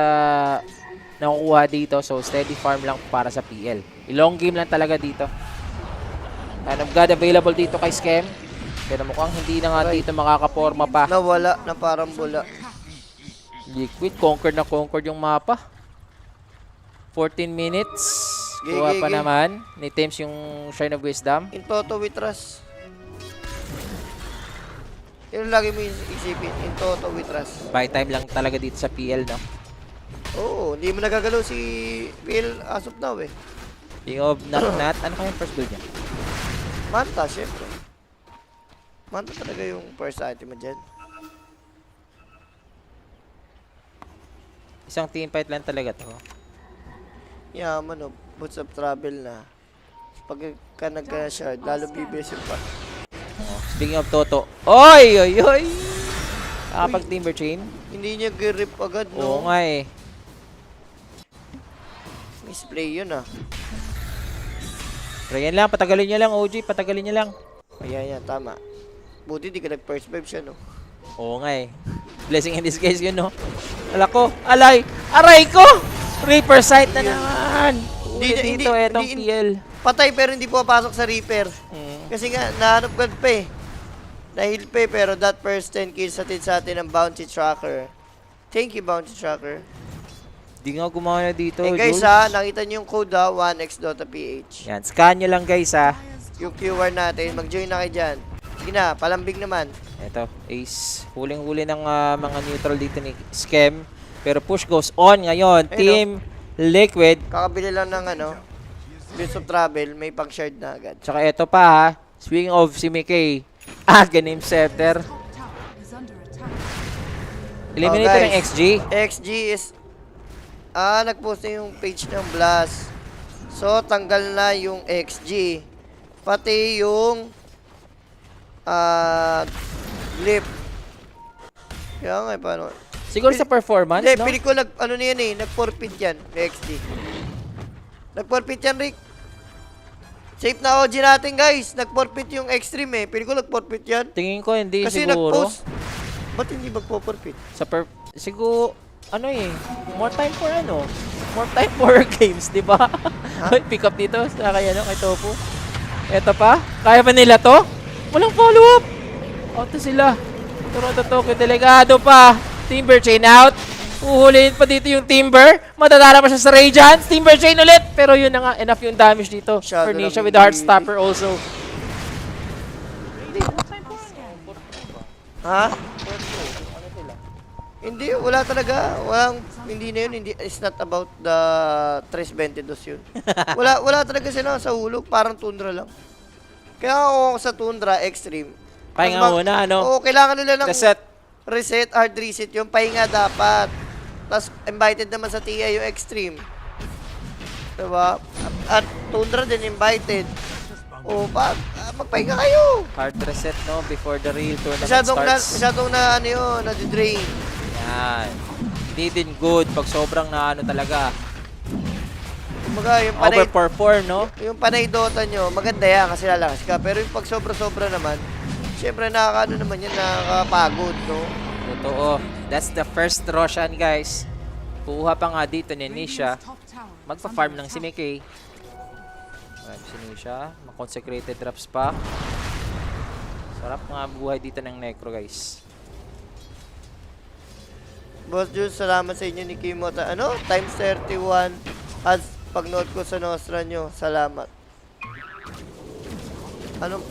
[SPEAKER 1] nakukuha dito. So, steady farm lang para sa PL. Long game lang talaga dito. Hand of God available dito kay Scam. Pero mukhang hindi na nga dito makakaporma pa.
[SPEAKER 2] Nawala na parang bula.
[SPEAKER 1] Liquid, conquered na conquered yung mapa. 14 minutes. Kuha pa naman ni Thames yung Shrine of Wisdom.
[SPEAKER 2] In Toto we trust. Yun lagi mo isipin. In Toto we trust.
[SPEAKER 1] Buy time lang talaga dito sa PL, no?
[SPEAKER 2] Oo, hindi mo nagagalaw si Phil as of now eh.
[SPEAKER 1] King of Nat, ano kaya yung first build niya?
[SPEAKER 2] Manta, syempre. Manta talaga yung first item mo dyan.
[SPEAKER 1] Isang team fight lang talaga to.
[SPEAKER 2] Yaman o, boots of travel na. Pagka nagka-shard, lalo bibilis yung pa.
[SPEAKER 1] Speaking of Toto. Oy! Oy! Oy! Nakapag Timber Chain?
[SPEAKER 2] Hindi niya grip agad,
[SPEAKER 1] Oo
[SPEAKER 2] no?
[SPEAKER 1] nga eh.
[SPEAKER 2] Misplay yun ah.
[SPEAKER 1] Pero yan lang, patagalin niya lang, OG. Patagalin niya lang.
[SPEAKER 2] Ayan, tama. Buti di ka nag-first vibe siya, no?
[SPEAKER 1] Oo nga eh. Blessing in disguise yun, no? Ala ko, alay! Aray ko! Reaper sight na naman! Hindi dito, etong PL.
[SPEAKER 2] Patay pero hindi pumapasok sa Reaper.
[SPEAKER 1] Mm.
[SPEAKER 2] Kasi nga, nahanap God pa eh. Nahil pa eh, pero that first 10 kills sa atin ng Bounty Tracker. Thank you, Bounty Tracker.
[SPEAKER 1] Di nga gumawa na dito,
[SPEAKER 2] Eh guys
[SPEAKER 1] Jules.
[SPEAKER 2] ha, nakita niyo yung code ha, 1x.ph.
[SPEAKER 1] Yan, scan nyo lang guys ha.
[SPEAKER 2] Yung QR natin, mag-join na kayo dyan. Sige na, palambing naman.
[SPEAKER 1] Ito, Ace. Huling-huli ng mga neutral dito ni Scam. Pero push goes on ngayon.
[SPEAKER 2] Ayun,
[SPEAKER 1] Team Liquid.
[SPEAKER 2] Kakabili lang ng ano, Bits of Travel, may pang-shard na agad.
[SPEAKER 1] Tsaka ito pa ha. Speaking of si Mickey. Ganim Scepter.
[SPEAKER 3] Top tower is under attack.
[SPEAKER 1] Eliminator
[SPEAKER 2] guys.
[SPEAKER 1] ng XG.
[SPEAKER 2] XG is, nag-post na yung page ng Blast. So, tanggal na yung XG. Pati yung, Blip. Kaya nga, paano?
[SPEAKER 1] Siguro sa performance,
[SPEAKER 2] Hindi,
[SPEAKER 1] no?
[SPEAKER 2] pili ko ano na yan eh, nag-forfeit yan, XG. Nag-forfeit yan, Rick. Safe na OG natin, guys. Nag-forfeit yung Extreme eh. Pili ko nag-forfeit yan.
[SPEAKER 1] Tingin ko hindi
[SPEAKER 2] Kasi
[SPEAKER 1] siguro.
[SPEAKER 2] nag-post. Ba't hindi magpo-forfeit?
[SPEAKER 1] Siguro, ano eh, more time for ano? More time for games, di ba? Pick up dito sa kay Topo. Eto pa, kaya pa nila to? Walang follow-up! Auto sila. Toronto Tokyo delegado pa. Timber chain out. Uhulihin pa dito yung Timber. Matatala pa siya sa Radiance. Timber chain ulit. Pero yun na nga, enough yung damage dito.
[SPEAKER 2] Shadow
[SPEAKER 1] For Nisha
[SPEAKER 2] lang
[SPEAKER 1] with the Heartstopper also.
[SPEAKER 2] Ha? Hindi, wala talaga. Hindi na yun. It's not about the 322 yun. wala talaga sila sa hulog. Parang tundra lang. Kaya ako sa tundra, extreme.
[SPEAKER 1] Pahinga muna, ano?
[SPEAKER 2] Oo, kailangan nila ng
[SPEAKER 1] Reset.
[SPEAKER 2] hard reset. Yung pahinga dapat. Tapos, invited naman sa TIA yung extreme. Diba? At tundra din invited. O, magpahinga kayo.
[SPEAKER 1] Hard reset, no? Before the real tournament starts.
[SPEAKER 2] Masyadong na ano yun, na-drain.
[SPEAKER 1] Yan. Hindi din good pag sobrang na ano talaga.
[SPEAKER 2] Kumbaga, yung panay,
[SPEAKER 1] Overperform, no?
[SPEAKER 2] yung panay Dota nyo, maganda yan kasi lalakas ka. Pero yung pag sobra-sobra naman, syempre nakakaano naman yan, nakakapagod, no?
[SPEAKER 1] Totoo. That's the first Roshan, guys. Kuha pa nga dito ni Nisha.
[SPEAKER 3] Radiant's top tower is
[SPEAKER 1] Magpa-farm
[SPEAKER 3] under
[SPEAKER 1] ng si
[SPEAKER 3] attack.
[SPEAKER 1] Mickey. Ayan si Nisha. Consecrated drops pa. Sarap nga buhay dito ng Necro, guys.
[SPEAKER 2] Boss Jules, salamat sa inyo ni Kimota. Ano? Times 31 as pag-note ko sa Nostra nyo. Salamat. Anong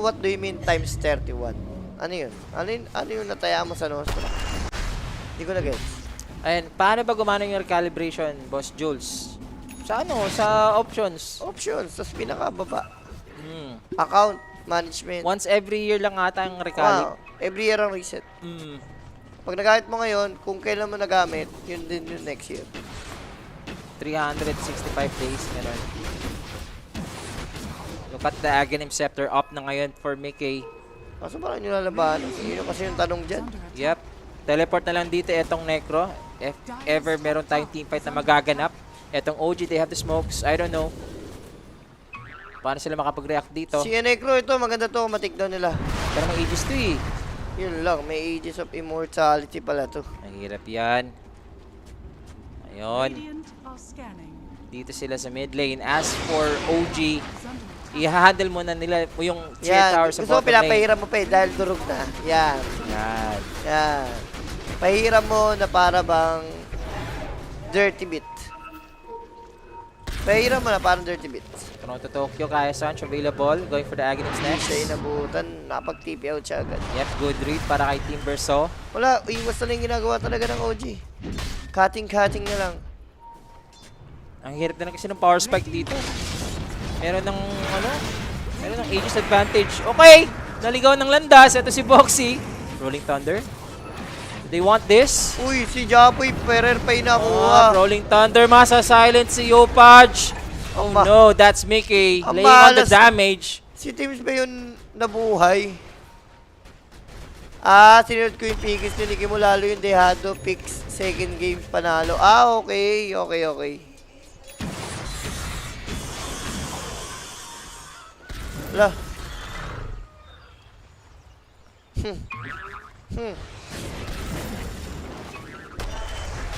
[SPEAKER 2] what do you mean times 31? Ano yun? Ano yung nataya mo sa Nostra? Hindi ko na-gets.
[SPEAKER 1] Ayan, paano ba gumana yung recalibration, Boss Jules? Sa ano? Sa options.
[SPEAKER 2] Options, tas pinakababa.
[SPEAKER 1] Hmm.
[SPEAKER 2] Account management.
[SPEAKER 1] Once every year lang ata ang recalib.
[SPEAKER 2] Wow. Every year ang reset.
[SPEAKER 1] Hmm.
[SPEAKER 2] Pag nagamit mo ngayon, kung kailan mo nagamit, yun din yung next year.
[SPEAKER 1] 365 days, ganun. Look at the Aghanim Scepter up na ngayon for Mickey.
[SPEAKER 2] Kaso parang nyo lalabanan. Yun kasi yung tanong dyan.
[SPEAKER 1] Yep. Teleport na lang dito etong Necro. If ever meron tayong teamfight na magaganap. Etong OG, they have the smokes. I don't know. Paano sila makapag-react dito?
[SPEAKER 2] Si Necro ito, maganda to, ma-takedown nila.
[SPEAKER 1] Pero may Aegis to eh.
[SPEAKER 2] Yun lang, may Aegis of Immortality pala to.
[SPEAKER 1] Mahirap yan. Ayun.
[SPEAKER 3] Radiant are scanning.
[SPEAKER 1] Dito sila sa mid lane. As for OG,
[SPEAKER 3] Is under attack.
[SPEAKER 1] i-handle muna nila yung tier
[SPEAKER 2] Yan,
[SPEAKER 1] tower sa
[SPEAKER 2] gusto ko
[SPEAKER 1] bottom lane.
[SPEAKER 2] pinapahiram mo pa eh, dahil durog na. Yan,
[SPEAKER 1] Yan.
[SPEAKER 2] yan. Pahiram mo na para bang dirty bit. Pahira mo na, parang dirty bits.
[SPEAKER 1] Toronto Tokyo, Kaya Sanch available. Going for the Aghanim's next.
[SPEAKER 2] Siya inabutan, nakapag-TP out siya agad.
[SPEAKER 1] Yep, good read para kay Team Verso.
[SPEAKER 2] Wala, iwas na lang yung ginagawa talaga ng OG. Cutting na lang.
[SPEAKER 1] Ang hirap na kasi ng power spike dito. Meron ng Aegis advantage. Okay! Naligaw ng landas. Ito si Boxy. Rolling Thunder. They want this.
[SPEAKER 2] Uy, si Japoy, Ferrer pa yung nakuha.
[SPEAKER 1] Rolling Thunder, masa-silent si Yopaj. Oh
[SPEAKER 2] Aba.
[SPEAKER 1] no, that's Mickey.
[SPEAKER 2] Ang
[SPEAKER 1] Laying on the
[SPEAKER 2] malas.
[SPEAKER 1] damage.
[SPEAKER 2] Si Teams ba yun nabuhay? Sinunod ko yung Pigis, niliki mo lalo yung Dehado, picks, second game panalo. Okay. Wala.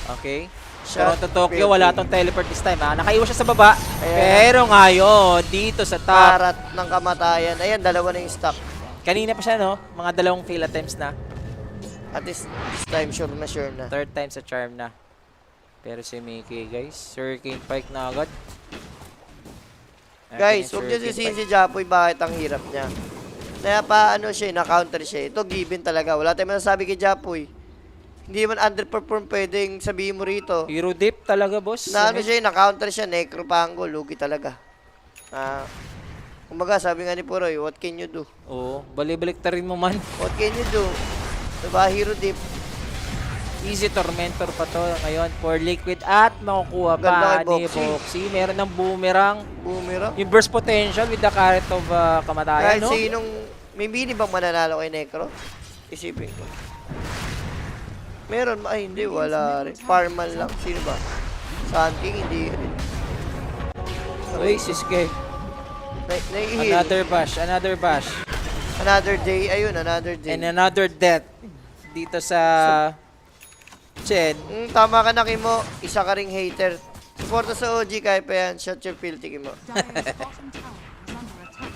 [SPEAKER 1] Okay.
[SPEAKER 2] Shot
[SPEAKER 1] Toronto Tokyo,
[SPEAKER 2] failed.
[SPEAKER 1] wala tong teleport this time. Nakaiwas siya sa baba.
[SPEAKER 2] Ayan.
[SPEAKER 1] Pero ngayon, dito sa top.
[SPEAKER 2] Karat ng kamatayan. Ayan, dalawa na yung stock.
[SPEAKER 1] Kanina pa siya, no? Mga dalawang fail attempts na.
[SPEAKER 2] At this time, sure na.
[SPEAKER 1] Third time sa charm na. Pero si Mickey, guys. Hurricane Pike na agad.
[SPEAKER 2] Guys,
[SPEAKER 1] Hurricane
[SPEAKER 2] huwag nyo
[SPEAKER 1] Pike.
[SPEAKER 2] sisihin si Japoy bakit ang hirap niya. Kaya pa siya, na-counter siya. Ito, given talaga. Wala tayong masasabi kay Japoy. Hindi man underperform pwedeng sabihin mo rito.
[SPEAKER 1] Hero dip talaga, boss.
[SPEAKER 2] Na siya, na-counter siya, necropango, lugi talaga. Kumbaga, sabi nga ni Puroy, what can you do?
[SPEAKER 1] Oo, balibalik ta rin mo man.
[SPEAKER 2] What can you do? Diba, hero dip.
[SPEAKER 1] Easy Tormentor pa to ngayon for Liquid at makukuha
[SPEAKER 2] Ganda
[SPEAKER 1] pa
[SPEAKER 2] kay
[SPEAKER 1] ni
[SPEAKER 2] Boxy.
[SPEAKER 1] Boxy. Meron ng boomerang.
[SPEAKER 2] Bumira.
[SPEAKER 1] Yung burst potential with the carrot of kamatayan,
[SPEAKER 2] Kahit
[SPEAKER 1] no?
[SPEAKER 2] sinong, may mini bang mananalo kay Necro? Isipin ko. Meron, ay hindi, wala rin. Farmal lang, sino ba? Sun King, hindi rin.
[SPEAKER 1] Oasis kay.
[SPEAKER 2] Nai-heal.
[SPEAKER 1] Another bash.
[SPEAKER 2] Another day, ayun, another day.
[SPEAKER 1] And another death dito sa Chen.
[SPEAKER 2] Tama ka na, Kimo. Isa ka ring hater. Suporta sa OG, kaya pa yan. Shut your filthy, Kimo.
[SPEAKER 3] Dire's bottom tower is under attack.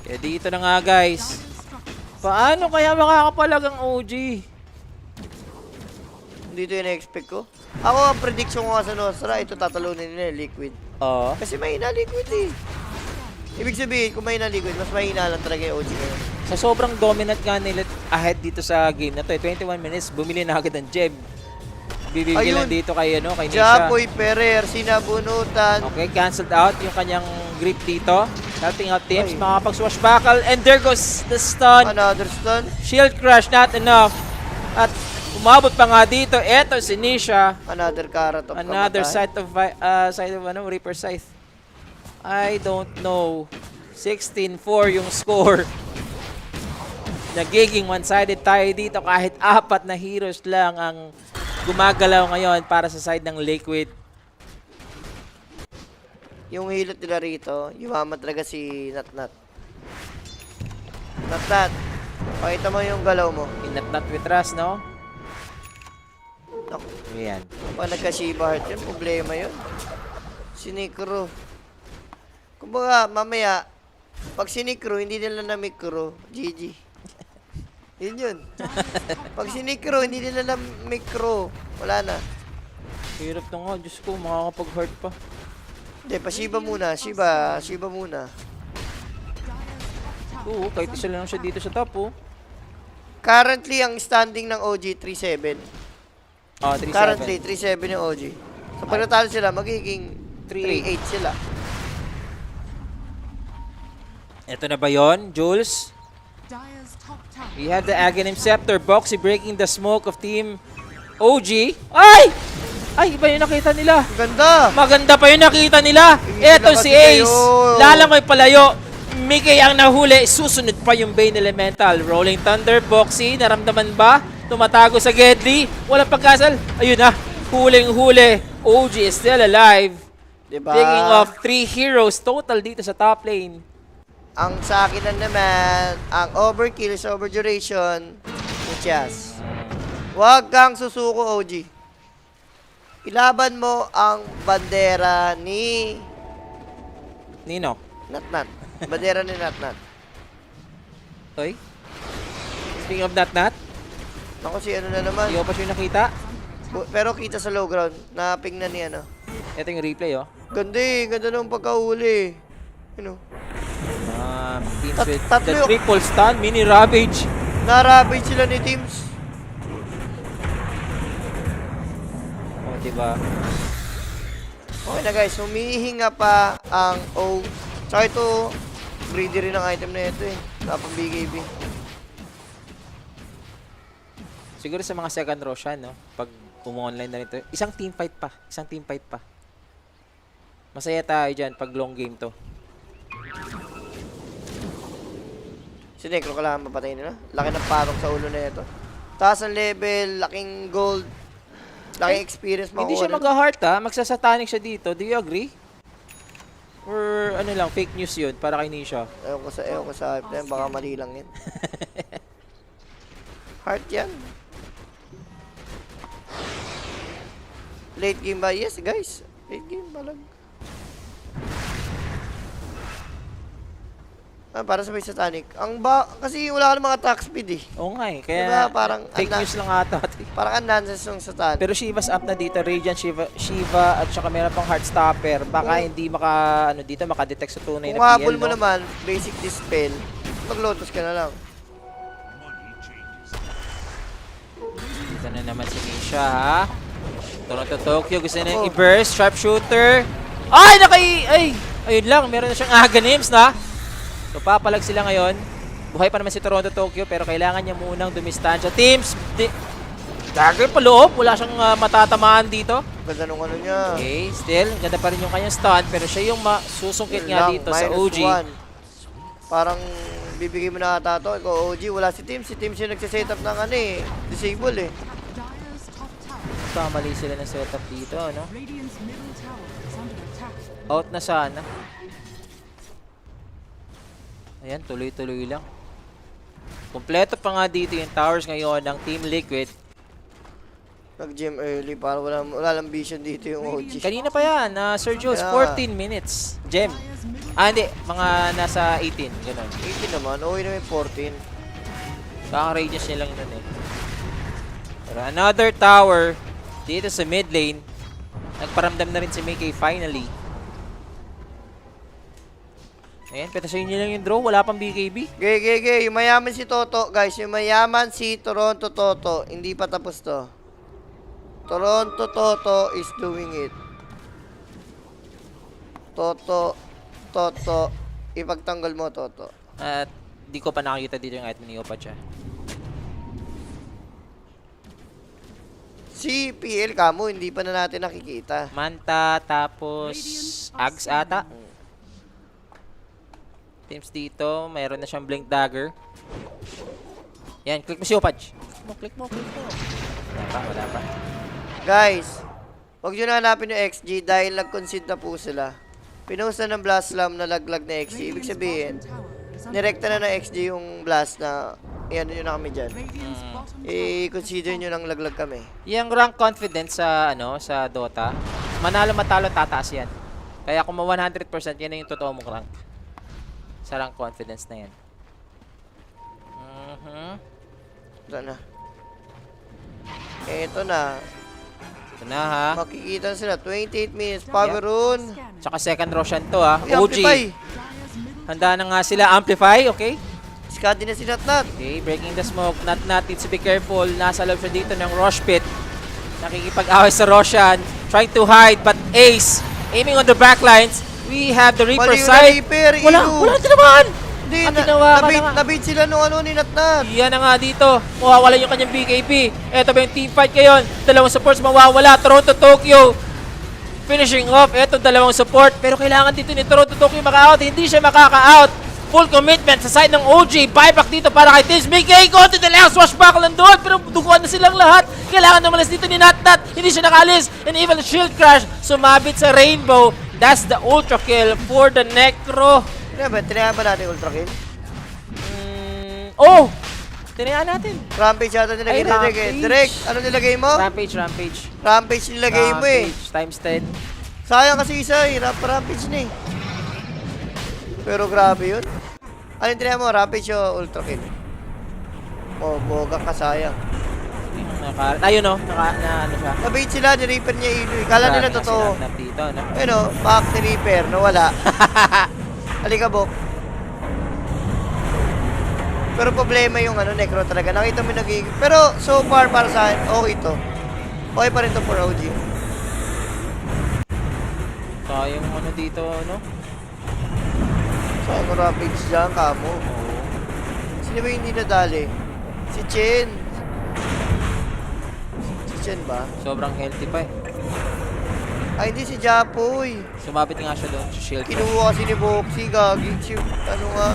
[SPEAKER 1] Kaya dito na nga, guys.
[SPEAKER 3] Dire's structures
[SPEAKER 1] Paano kaya makakapalag ang OG?
[SPEAKER 2] Dito yung na-expect ko. Ako, ang prediction ko nga sa Nostra, ito tatalunin nila yung Liquid.
[SPEAKER 1] Oo.
[SPEAKER 2] Kasi mahina Liquid eh. Ibig sabihin, kung mahina Liquid, mas mahina lang talaga yung OG ngayon.
[SPEAKER 1] Sa sobrang dominant nga nila ahead dito sa game na to, 21 minutes, bumili na agad ng gem. Bibigyan
[SPEAKER 2] Ayun.
[SPEAKER 1] lang dito kay Nisha.
[SPEAKER 2] Japoy, Ferrer, sinabunutan.
[SPEAKER 1] Okay, cancelled out yung kanyang grip dito. Helping out teams,
[SPEAKER 2] Ay.
[SPEAKER 1] makakapag-swashbuckle, and there goes the stun.
[SPEAKER 2] Another stun.
[SPEAKER 1] Shield crash, not enough. At umabot pa nga dito, eto si Nisha.
[SPEAKER 2] Another carrot of
[SPEAKER 1] Another
[SPEAKER 2] kamatayan.
[SPEAKER 1] side of Reaper Scythe. I don't know. 16-4 yung score. Nagiging one-sided tayo dito kahit apat na heroes lang ang gumagalaw ngayon para sa side ng Liquid.
[SPEAKER 2] Yung hilot nila rito, yumaman talaga si Natnat. Natnat, pakita mo yung galaw mo.
[SPEAKER 1] Inat-nat with Ras, no?
[SPEAKER 2] Naku,
[SPEAKER 1] Ayan.
[SPEAKER 2] pag nagka-Shiba Heart yun, problema yun. Si Necro. Kumbaga, mamaya, pag si Necro, hindi nila na micro, GG. Yun yun. Pag si Necro, hindi nila na micro, wala na.
[SPEAKER 1] Hirap na nga. Diyos ko, makakapag-hurt pa.
[SPEAKER 2] Hindi, pa-Shiba muna. Shiba muna.
[SPEAKER 1] Oo, kahit isa lang siya dito sa top, oh.
[SPEAKER 2] Currently, ang standing ng OG, 3-7.
[SPEAKER 1] Oh, 3-7.
[SPEAKER 2] Currently, 3-7 yung OG. So, pag natalo sila, magiging 3-8 sila.
[SPEAKER 1] Ito na ba yun, Jules?
[SPEAKER 3] Dire's top tower
[SPEAKER 1] We have the Aghanim Scepter. Boxy breaking the smoke of Team OG. Ay! Ay, iba yung nakita nila.
[SPEAKER 2] Ang ganda!
[SPEAKER 1] Maganda pa yung nakita nila.
[SPEAKER 2] Hindi
[SPEAKER 1] Eto
[SPEAKER 2] na
[SPEAKER 1] si
[SPEAKER 2] kasi
[SPEAKER 1] Ace.
[SPEAKER 2] kayo.
[SPEAKER 1] Lalangoy palayo. Mickey ang nahuli. Susunod pa yung Bane Elemental. Rolling Thunder. Boxy. Naramdaman ba? Tumatago sa Gedli. Walang pagkasal. Ayun na. Huling-huli. OG is still alive.
[SPEAKER 2] Diba?
[SPEAKER 1] Taking off 3 heroes total dito sa top lane.
[SPEAKER 2] Ang sa akin lang naman, ang overkill sa overduration, Muchas. Huwag kang susuko, OG. Ilaban mo ang bandera ni
[SPEAKER 1] Nino.
[SPEAKER 2] Natnat. Bandera ni Natnat.
[SPEAKER 1] Oy. Speaking of Nat,
[SPEAKER 2] Ako si ano na naman.
[SPEAKER 1] Iyo pa siya nakita.
[SPEAKER 2] Pero kita sa low ground, na-ping na ni ano.
[SPEAKER 1] Ito yung replay, oh.
[SPEAKER 2] Ganda eh. Ganda nung pagkahuli. Ano?
[SPEAKER 1] Teams
[SPEAKER 2] Tat-
[SPEAKER 1] with
[SPEAKER 2] tatlo
[SPEAKER 1] the
[SPEAKER 2] yung-
[SPEAKER 1] triple stun, mini ravage.
[SPEAKER 2] Na-ravage sila ni Teams.
[SPEAKER 1] Oh, diba?
[SPEAKER 2] Okay na guys, humihinga pa ang O. Tsaka ito, greedy rin ang item na ito eh. Napang BKB.
[SPEAKER 1] Siguro sa mga second row siya, no? Pag umu-online na nito. Isang team fight pa. Masaya tayo dyan pag long game to.
[SPEAKER 2] Si Necro kailangan mapatay nila. Laki ng parok sa ulo na ito. Taas ang level, laking gold, laking experience makuha.
[SPEAKER 1] Hindi siya mag-heart, ha? Magsasatanic siya dito. Do you agree? Or ano lang, fake news yun para kay Nisha.
[SPEAKER 2] Ewan ko sa hype na yan, baka mali lang yan. Heart yan. Late game ba? Yes, guys. Late game balag. Para sa may satanic. Kasi wala ka ng mga attack speed eh.
[SPEAKER 1] Oo nga eh. Kaya
[SPEAKER 2] Diba, parang
[SPEAKER 1] fake news lang ata.
[SPEAKER 2] Parang ang nonsense yung satanic.
[SPEAKER 1] Pero Shiva's up na dito. Radiant, Shiva, at saka meron pang Heartstopper. Baka hindi makadetect sa tunay
[SPEAKER 2] Kung
[SPEAKER 1] na PL,
[SPEAKER 2] habol mo
[SPEAKER 1] no?
[SPEAKER 2] naman, basic dispel, mag-lotus ka na lang.
[SPEAKER 1] Dito na naman si Nisha, ha? Toronto Tokyo, gusto na yung i-burst. Sharpshooter. Ay, ayun lang. Meron na siyang Aghanims, na. So, papalag sila ngayon. Buhay pa naman si Toronto Tokyo, pero kailangan niya munang dumistansya. Teams, dagger pa loob. Wala siyang matatamaan dito.
[SPEAKER 2] Ganda nung ano niya.
[SPEAKER 1] Okay, still, ganda pa rin yung kanyang stun, pero siya yung susungkit nga dito sa OG.
[SPEAKER 2] -1. Parang bibigay mo na ata to. Ikaw OG, wala si Teams. Si Teams yung nagsisetup ng disable eh.
[SPEAKER 3] Dire's top tower.
[SPEAKER 1] Kamali sila ng setup dito, no?
[SPEAKER 3] Radiant's middle tower is under attack.
[SPEAKER 1] Out na sana. Ayan, tuloy-tuloy lang. Kompleto pa nga dito yung towers ngayon ng Team Liquid.
[SPEAKER 2] Nag-gym early para wala lang vision dito yung OG.
[SPEAKER 1] Kanina pa yan, Sir Jules,
[SPEAKER 2] Kaya-
[SPEAKER 1] 14 minutes. Gem.
[SPEAKER 3] Dire's middle
[SPEAKER 1] Hindi, mga nasa 18, ganun.
[SPEAKER 2] 18 naman, okay naman yung 14.
[SPEAKER 1] Kaka-radius niya lang yun eh. Pero another tower dito sa mid lane. Nagparamdam na rin si Mickey finally. Ayan, petasayin niyo lang yung draw. Wala pang BKB.
[SPEAKER 2] Yung mayaman si Toto, guys. Yung mayaman si Toronto Toto. Hindi pa tapos to. Toronto Toto is doing it. Toto. Ipagtanggol mo, Toto.
[SPEAKER 1] At di ko pa nakakita dito yung item ni Opacha.
[SPEAKER 2] Si PL kamo, hindi pa na natin nakikita.
[SPEAKER 1] Manta, tapos Ags ata. Teams dito, mayroon na siyang Blink Dagger. Yan, click mo si Opach. Click mo. Wala pa.
[SPEAKER 2] Guys, huwag nyo na hanapin yung XG dahil nag-concede na po sila. Pinost na ng Blast Slam na laglag na XG. Ibig sabihin, nirekta na ng XG yung Blast na yan yun na kami dyan.
[SPEAKER 3] Radiant's bottom
[SPEAKER 2] I-consider nyo lang laglag kami.
[SPEAKER 1] Yung rank confidence sa sa Dota, manalo matalo tataas yan. Kaya kung 100% yan na yung totoo mong rank. Sa rank confidence na yan.
[SPEAKER 2] Ito na. Ito na.
[SPEAKER 1] Ito na, ha.
[SPEAKER 2] Makikita sila. 28 minutes. Power rune.
[SPEAKER 3] scanning.
[SPEAKER 1] Tsaka second Roshan to, ha.
[SPEAKER 2] Uy,
[SPEAKER 1] OG.
[SPEAKER 2] Amplify.
[SPEAKER 3] Dire's middle
[SPEAKER 1] Handa na nga sila. Amplify, okay?
[SPEAKER 2] Skadi na si Natnat.
[SPEAKER 1] Okay, breaking the smoke. Not needs to be careful. Nasa loob siya dito ng Rosh Pit. Nakikipag-away sa Roshan. Trying to hide, but Ace aiming on the backlines. We have the Reaper
[SPEAKER 2] Mali yung
[SPEAKER 1] side.
[SPEAKER 2] Reaper.
[SPEAKER 1] Wala tinamaan.
[SPEAKER 2] Hindi,
[SPEAKER 1] Tinawakan na nga.
[SPEAKER 2] nabait sila nung ni Natnat.
[SPEAKER 1] Yan na nga dito. Mawawala yung kanyang BKB. Ito ba yung team fight ngayon? Dalawang supports mawawala. Toronto, Tokyo. Finishing off. Ito dalawang support. Pero kailangan dito ni Toronto, Tokyo maka-out. Hindi siya makaka-out. Full commitment sa side ng OG. Buyback dito para kay Teams. Mickey, go to the left. Swashbuckle nandun. Pero duguan na silang lahat. Kailangan namalas dito ni Natnat. Hindi siya nakaalis. And even shield crash. Sumabit sa Rainbow. That's the ultra kill for the Necro.
[SPEAKER 2] Tinayan ba natin Ultra Kill?
[SPEAKER 1] Oh! Tinayaan natin.
[SPEAKER 2] Rampage yata nilagay
[SPEAKER 1] Ay,
[SPEAKER 2] ni Direk eh.
[SPEAKER 1] Rampage.
[SPEAKER 2] Direk, ano nilagay mo?
[SPEAKER 1] Rampage.
[SPEAKER 2] Rampage nilagay mo eh.
[SPEAKER 1] Rampage times 10.
[SPEAKER 2] Sayang kasi isa eh. Rampage na eh. Pero grabe yun. Ano yung tinayan mo? Rampage o Ultra Kill? Oh, boga ka sayang.
[SPEAKER 1] Ayun no, na ano siya.
[SPEAKER 2] Nabait sila, ni Reaper niya ilo. Kala nila
[SPEAKER 1] Marami nga
[SPEAKER 2] totoo.
[SPEAKER 1] sinanap dito, no?
[SPEAKER 2] Ayun o, back ni Reaper, nawala. Halika, Bok. Pero problema yung ano, Necro talaga. Nakita mo yung nagiging... Pero so far, para sa akin, okay to. Okay pa rin to for OG.
[SPEAKER 1] Sayang ano dito, no?
[SPEAKER 2] Sayang rapids dyan, kamo.
[SPEAKER 1] Oo.
[SPEAKER 2] Sino ba yung hindi nadali? Si Chen. Si Chen ba?
[SPEAKER 1] Sobrang healthy pa eh.
[SPEAKER 2] Ay, hindi si Japoy.
[SPEAKER 1] Sumabit nga siya doon sa shield.
[SPEAKER 2] Kinuha kasi ni Boxy, gaging si... Ano nga?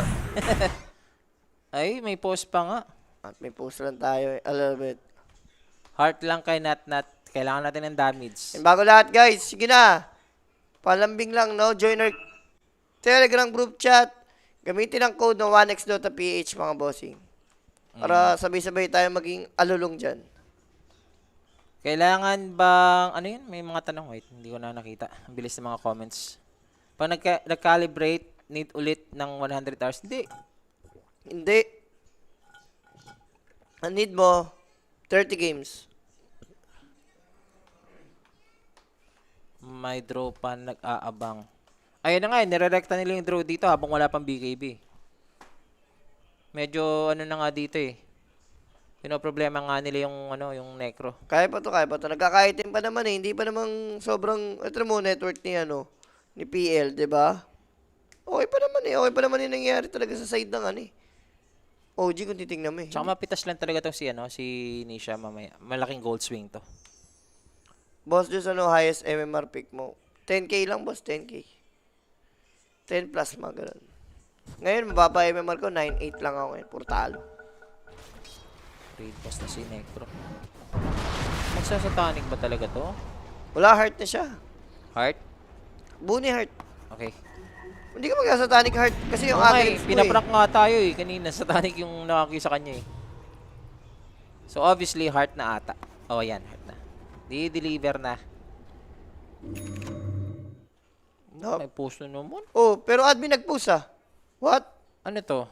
[SPEAKER 1] Ay, may post pa nga.
[SPEAKER 2] At may post lang tayo, a little bit.
[SPEAKER 1] Heart lang kay Nat. Kailangan natin ng damage.
[SPEAKER 2] And bago lahat, guys, sige na. Palambing lang, no? Join our Telegram group chat. Gamitin ang code ng 1x.ph, mga bossing. Para sabay-sabay tayo maging alulong dyan.
[SPEAKER 1] Kailangan bang... Ano yun? May mga tanong. Wait, hindi ko na nakita. Ang bilis ng mga comments. Pag nag-calibrate, need ulit ng 100 hours. Hindi.
[SPEAKER 2] Hindi. Ang need mo, 30 games.
[SPEAKER 1] May draw pa nag-aabang. Ayun na nga, nire-recta nila yung draw dito habang wala pang BKB. Medyo ano na nga dito eh. Pinoproblema nga nila yung ano, yung necro.
[SPEAKER 2] Kaya pa to, kaya pa to. Nagkakaitim pa naman eh. Hindi pa namang sobrang, ito mo, network ni ano, ni PL, 'di ba? Okay pa naman eh. Okay pa naman yung nangyayari talaga sa side ng ano eh. OG kung titingnan mo eh.
[SPEAKER 1] Tsaka mapitas lang talaga tong si ano, si Nisha mamaya. Malaking gold swing to.
[SPEAKER 2] Boss, just ano, highest MMR pick mo. 10k lang, boss, 10k. 10 plus mga ganun. Ngayon, mababa MMR ko, 9.8 lang ako ngayon. Puro talo.
[SPEAKER 1] Raid boss na si Necro. Magsasatanic ba talaga to?
[SPEAKER 2] Wala, heart na siya.
[SPEAKER 1] Heart?
[SPEAKER 2] Buni heart.
[SPEAKER 1] Okay.
[SPEAKER 2] Hindi ka mag-satanic heart kasi yung
[SPEAKER 1] Okay,
[SPEAKER 2] akin.
[SPEAKER 1] pinaprank nga tayo eh. Kanina, satanic yung nakakita sa kanya eh. So, obviously, heart na ata. Oh, yan, heart na. Di-deliver na.
[SPEAKER 2] No.
[SPEAKER 1] May post na naman.
[SPEAKER 2] Oh, pero admin nag-post ah. What?
[SPEAKER 1] Ano to?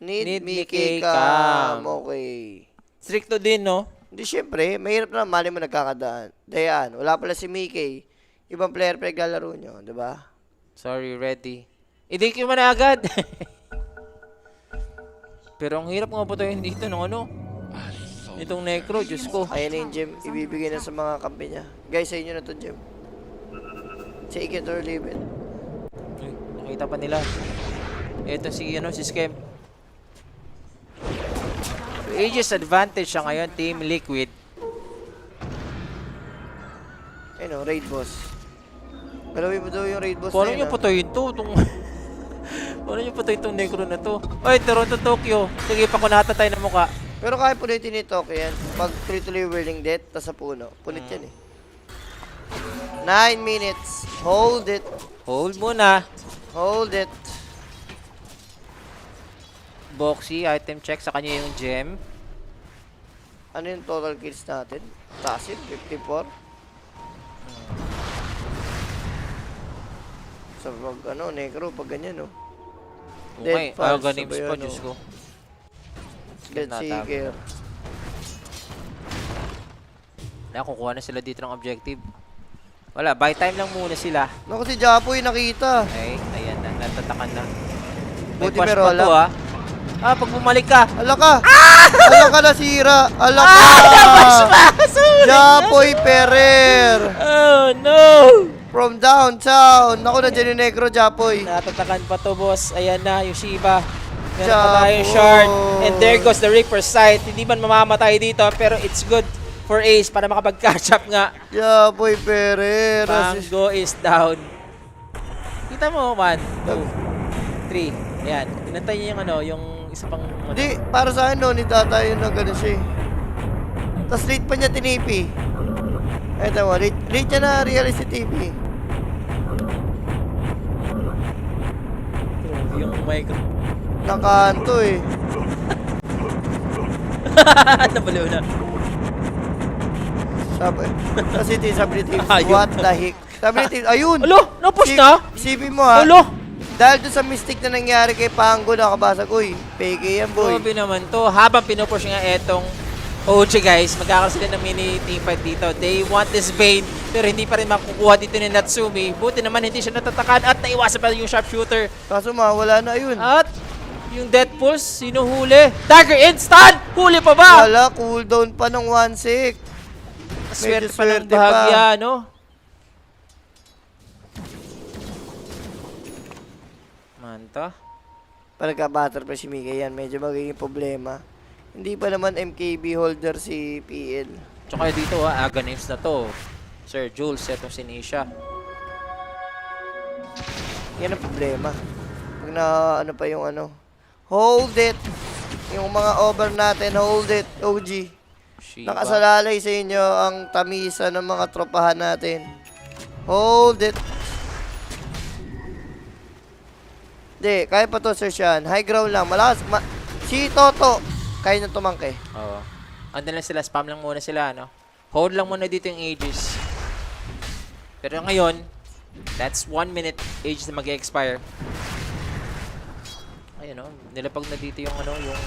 [SPEAKER 2] Need
[SPEAKER 1] Need
[SPEAKER 2] Mickey
[SPEAKER 1] Mickey
[SPEAKER 2] Cam.
[SPEAKER 1] Cam.
[SPEAKER 2] Okay.
[SPEAKER 1] Stricto din, no?
[SPEAKER 2] Hindi, syempre, mahirap na mali mo nagkakadaan. Dayan, wala pala si Mickey. Ibang player pa naglalaro nyo, di ba?
[SPEAKER 1] Sorry, ready. I-DQ mo na agad. Pero ang hirap nga po tayo dito ng ano. Itong necro, Diyos ko.
[SPEAKER 2] Ayan na yung gem, ibibigay na sa mga kampi niya. Guys, sa inyo na to gem. Take it or leave it.
[SPEAKER 1] Uy, nakita pa nila. Ito si, ano, si Skem. Aegis advantage siya ngayon, Team Liquid.
[SPEAKER 2] Ayun o, raid boss. Galawin mo daw yung raid boss
[SPEAKER 1] Paano
[SPEAKER 2] na
[SPEAKER 1] nyo
[SPEAKER 2] yun,
[SPEAKER 1] patayin to? Paano nyo patayin tong necro na to? Oy, Toronto, Tokyo. Sige, pakunata tayo ng muka.
[SPEAKER 2] Pero kaya punitin ni Tokyo yan. Pag tuloy-tuloy whirling death, tas sa puno. Punit yan eh. 9 minutes. Hold it.
[SPEAKER 1] Hold muna.
[SPEAKER 2] Hold it.
[SPEAKER 1] Boxy, item check sa kanya yung gem.
[SPEAKER 2] Ano yung total kills natin? Tasin, 54. Sa pag, ano, necro, pag ganyan, no?
[SPEAKER 1] Okay,
[SPEAKER 2] Dead falls,
[SPEAKER 1] games
[SPEAKER 2] sabay
[SPEAKER 1] pa,
[SPEAKER 2] ano.
[SPEAKER 1] Diyos ko.
[SPEAKER 2] Dead Seeker.
[SPEAKER 1] Kaya kukuha na sila dito ng objective. Wala, buy time lang muna sila.
[SPEAKER 2] Naku, si Japoy nakita.
[SPEAKER 1] Okay, ayan na, natatakan na. May
[SPEAKER 2] Buti
[SPEAKER 1] push
[SPEAKER 2] pero
[SPEAKER 1] pa
[SPEAKER 2] wala.
[SPEAKER 1] to, ah. Ah, pag bumalik ka.
[SPEAKER 2] Ala ka! Ala ka, nasira! Ala ka! Japoy Ferrer!
[SPEAKER 1] Oh, no!
[SPEAKER 2] From downtown! Naku, nandiyan yung Negro, Japoy.
[SPEAKER 1] Natatakan pa to, boss. Ayan na, yung Shiba. Meron pa
[SPEAKER 2] Japoy!
[SPEAKER 1] tayong shard. And there goes the Reaper's Sight. Hindi man mamamatay dito, pero it's good for Ace para makapag-catch up nga.
[SPEAKER 2] Japoy Ferrer!
[SPEAKER 1] Mango is down. Kita mo, 1, 2, 3. Ayan. Pinantay niya yung ano, yung isa pang...
[SPEAKER 2] Hindi, para sa akin, no, ni Tata yun na gano'n siya eh. Tapos late pa niya tinipi. Eto mo, late niya na realist si TV.
[SPEAKER 1] Yung micro.
[SPEAKER 2] Nakanto eh.
[SPEAKER 1] Nabaliw na.
[SPEAKER 2] Sabi ni Tim,
[SPEAKER 1] Ayun.
[SPEAKER 2] what the heck? Sabi ni Tim, ayun!
[SPEAKER 1] Alo, na-push na?
[SPEAKER 2] Isipin mo ha.
[SPEAKER 1] Alo!
[SPEAKER 2] Dahil doon sa mistake na nangyari kay Pango, nakabasag, uy, peke yan boy.
[SPEAKER 1] Grabe naman to. Habang pinupush nga etong OG guys, magkakaroon sila ng mini teamfight dito. They want this Bane, pero hindi pa rin makukuha dito ni Natsumi. Buti naman hindi siya natatakan at naiwasan pa yung sharpshooter.
[SPEAKER 2] Kaso mawala na yun.
[SPEAKER 1] At yung Death Pulse, sino huli? Dagger instant! Huli pa ba?
[SPEAKER 2] Wala, cooldown pa ng 1 sec.
[SPEAKER 1] Swerte pa ng
[SPEAKER 2] swerte pa.
[SPEAKER 1] bahagya, no? Manta.
[SPEAKER 2] Pagka-butterfly si Mika yan, medyo magiging problema. Hindi pa naman MKB holder si PL.
[SPEAKER 1] Tsaka dito Aghanim na to. Sir Jules, etong si Nisha.
[SPEAKER 2] Yan ang problema. Pag na ano pa yung ano. Hold it. Yung mga over natin, hold it, OG.
[SPEAKER 1] Shiva.
[SPEAKER 2] Nakasalalay sa inyo ang tamisa ng mga tropahan natin. Hold it. Hindi, kaya pa to, Sir Sean. High ground lang. Malakas. Si Toto, kaya na tumangke.
[SPEAKER 1] Oo. Andun lang sila, spam lang muna sila, no? Hold lang muna dito yung Aegis. Pero ngayon, that's 1 minute Aegis na mag-expire. Ayun, no? Nilapag na dito yung, ano, yung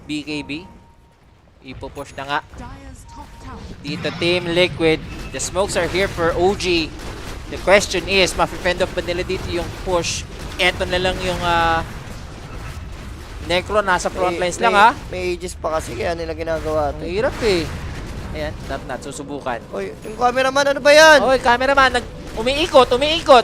[SPEAKER 1] BKB. Ipupush na nga.
[SPEAKER 3] Dire's top tower
[SPEAKER 1] Dito, Team Liquid. The smokes are here for OG. The question is, ma-fend off ba nila dito yung push? Eto na lang yung Necro, nasa front lines lang, ha?
[SPEAKER 2] May ages pa kasi kaya nila ginagawa
[SPEAKER 1] Ang
[SPEAKER 2] ito.
[SPEAKER 1] hirap, eh. Ayan, not susubukan.
[SPEAKER 2] Oy, yung cameraman, ano ba yan?
[SPEAKER 1] Oy, cameraman, umiikot.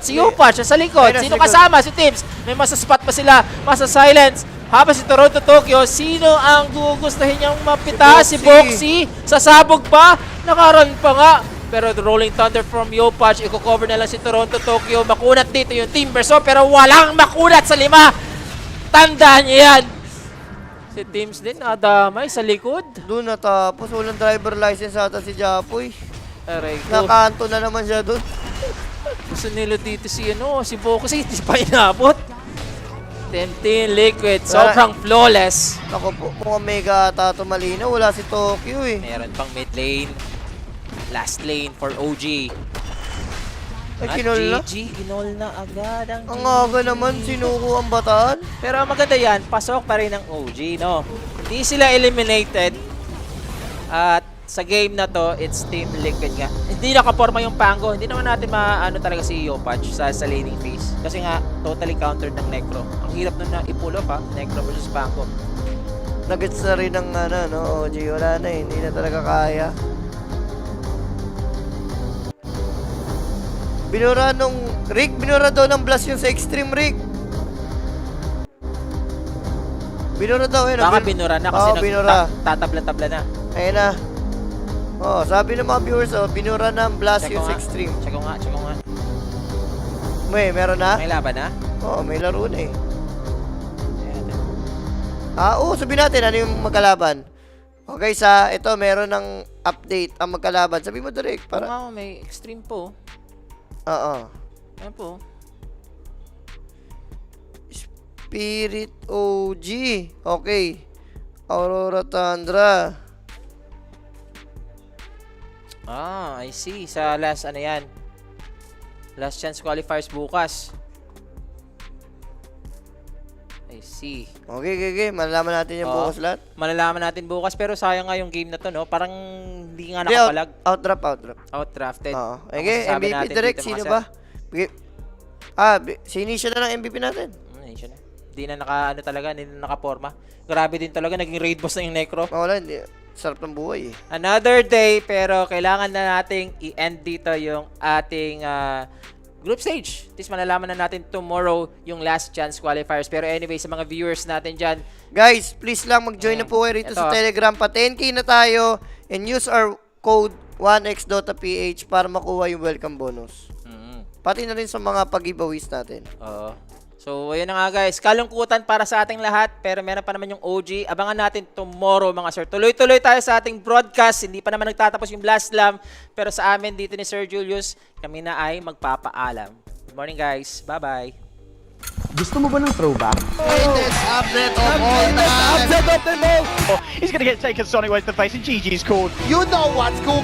[SPEAKER 1] Si Yopatch, sa likod.
[SPEAKER 2] Ayun na,
[SPEAKER 1] Sino
[SPEAKER 2] sa likod.
[SPEAKER 1] kasama? Si Tibbs. May masa-spot pa sila. Masa-silence. Habang si Toronto Tokyo, sino ang gugustuhin niyang mapita? Si
[SPEAKER 2] Si
[SPEAKER 1] Boxy. Sasabog pa. Nakaran pa nga. Pero the Rolling Thunder from Yopatch, i-cover na lang si Toronto Tokyo. Makunat dito yung Team Verso, pero walang makunat sa 5. Tandaan niyo yan. Si Teams din, nadamay sa likod.
[SPEAKER 2] Doon natapos, walang driver license ata si Japoy.
[SPEAKER 1] Aray ko.
[SPEAKER 2] Nakanto na naman siya doon.
[SPEAKER 1] Gusto nila dito si Boxy, hindi pa inabot. Team Liquid, sobrang flawless.
[SPEAKER 2] Ako po, mukhang mega ata ito malinaw. Wala si Tokyo eh.
[SPEAKER 1] Meron pang mid lane. Last lane for OG.
[SPEAKER 2] Ay,
[SPEAKER 1] At
[SPEAKER 2] kinol na.
[SPEAKER 1] GG, kinol na agad ang
[SPEAKER 2] Ang
[SPEAKER 1] GG.
[SPEAKER 2] aga naman, sinuko ang bataan.
[SPEAKER 1] Pero ang maganda yan, pasok pa rin ang OG, no? Hindi sila eliminated. At sa game na to, it's Team Liquid nga. Hindi nakaporma yung Pango. Hindi naman natin maano talaga si Yopatch sa laning phase. Kasi nga, totally countered ng Necro. Ang hirap nun na i-pull off, ha? Necro versus Pango.
[SPEAKER 2] Nagets na rin ng ano, no, OG. Wala na eh, hindi na talaga kaya. Binura nung Rick, binura daw ng blast yung sa extreme Rick. Binura daw, ayun.
[SPEAKER 1] Baka binura na kasi
[SPEAKER 2] Oo, binura.
[SPEAKER 1] tatabla-tabla na.
[SPEAKER 2] Ayun na. Oh, sabi ng mga viewers, oh, binura ng blast
[SPEAKER 1] Check
[SPEAKER 2] yung
[SPEAKER 1] ko
[SPEAKER 2] sa
[SPEAKER 1] nga.
[SPEAKER 2] extreme.
[SPEAKER 1] Check ko nga.
[SPEAKER 2] Meron na?
[SPEAKER 1] May laban na?
[SPEAKER 2] Oo, may laro na eh.
[SPEAKER 1] Ayan.
[SPEAKER 2] Oo, sabihin natin, ano yung magkalaban? Okay, ito, meron ng update ang magkalaban. Sabi mo direct,
[SPEAKER 1] Para
[SPEAKER 2] para...
[SPEAKER 1] may extreme po.
[SPEAKER 2] Oo.
[SPEAKER 1] Ayan po.
[SPEAKER 2] Spirit OG. Okay. Aurora Tundra.
[SPEAKER 1] I see. Sa last, ano yan? Last chance qualifiers bukas. I see.
[SPEAKER 2] Okay. Malalaman natin yung
[SPEAKER 1] Oo.
[SPEAKER 2] bukas lahat.
[SPEAKER 1] Malalaman natin bukas, pero sayang nga yung game na to, no? Parang hindi nga
[SPEAKER 2] Hindi,
[SPEAKER 1] nakapalag.
[SPEAKER 2] Outdrap.
[SPEAKER 1] Outdrafted.
[SPEAKER 2] Oo.
[SPEAKER 1] Ang
[SPEAKER 2] Okay,
[SPEAKER 1] masasabi
[SPEAKER 2] MVP
[SPEAKER 1] natin
[SPEAKER 2] direct.
[SPEAKER 1] dito, mga
[SPEAKER 2] Sino
[SPEAKER 1] sir?
[SPEAKER 2] ba? Si Nisha na lang MVP natin.
[SPEAKER 1] Hindi siya na. Hindi na hindi na nakaporma. Grabe din talaga, naging raid boss na yung Necro.
[SPEAKER 2] Wala, hindi. Sarap ng buhay eh.
[SPEAKER 1] Another day, pero kailangan na nating i-end dito yung ating group stage. At least malalaman na natin tomorrow yung last chance qualifiers. Pero anyway, sa mga viewers natin dyan,
[SPEAKER 2] Guys, please lang mag-join na po kayo rito sa
[SPEAKER 1] Ito.
[SPEAKER 2] Telegram. Pa 10k na tayo and use our code 1xDotaPH para makuha yung welcome bonus. Pati na rin sa mga pag-giveaways natin.
[SPEAKER 1] Oo. So, ayun na nga guys. Kalungkutan para sa ating lahat. Pero meron pa naman yung OG. Abangan natin tomorrow mga sir. Tuloy-tuloy tayo sa ating broadcast. Hindi pa naman nagtatapos yung Blast Slam. Pero sa amin dito ni Sir Julius, kami na ay magpapaalam. Good morning guys. Bye-bye.
[SPEAKER 4] Gusto mo ba ng throwback?
[SPEAKER 5] He's going to get taken Sonic Way to the face, and GG's called.
[SPEAKER 4] You know what's cool.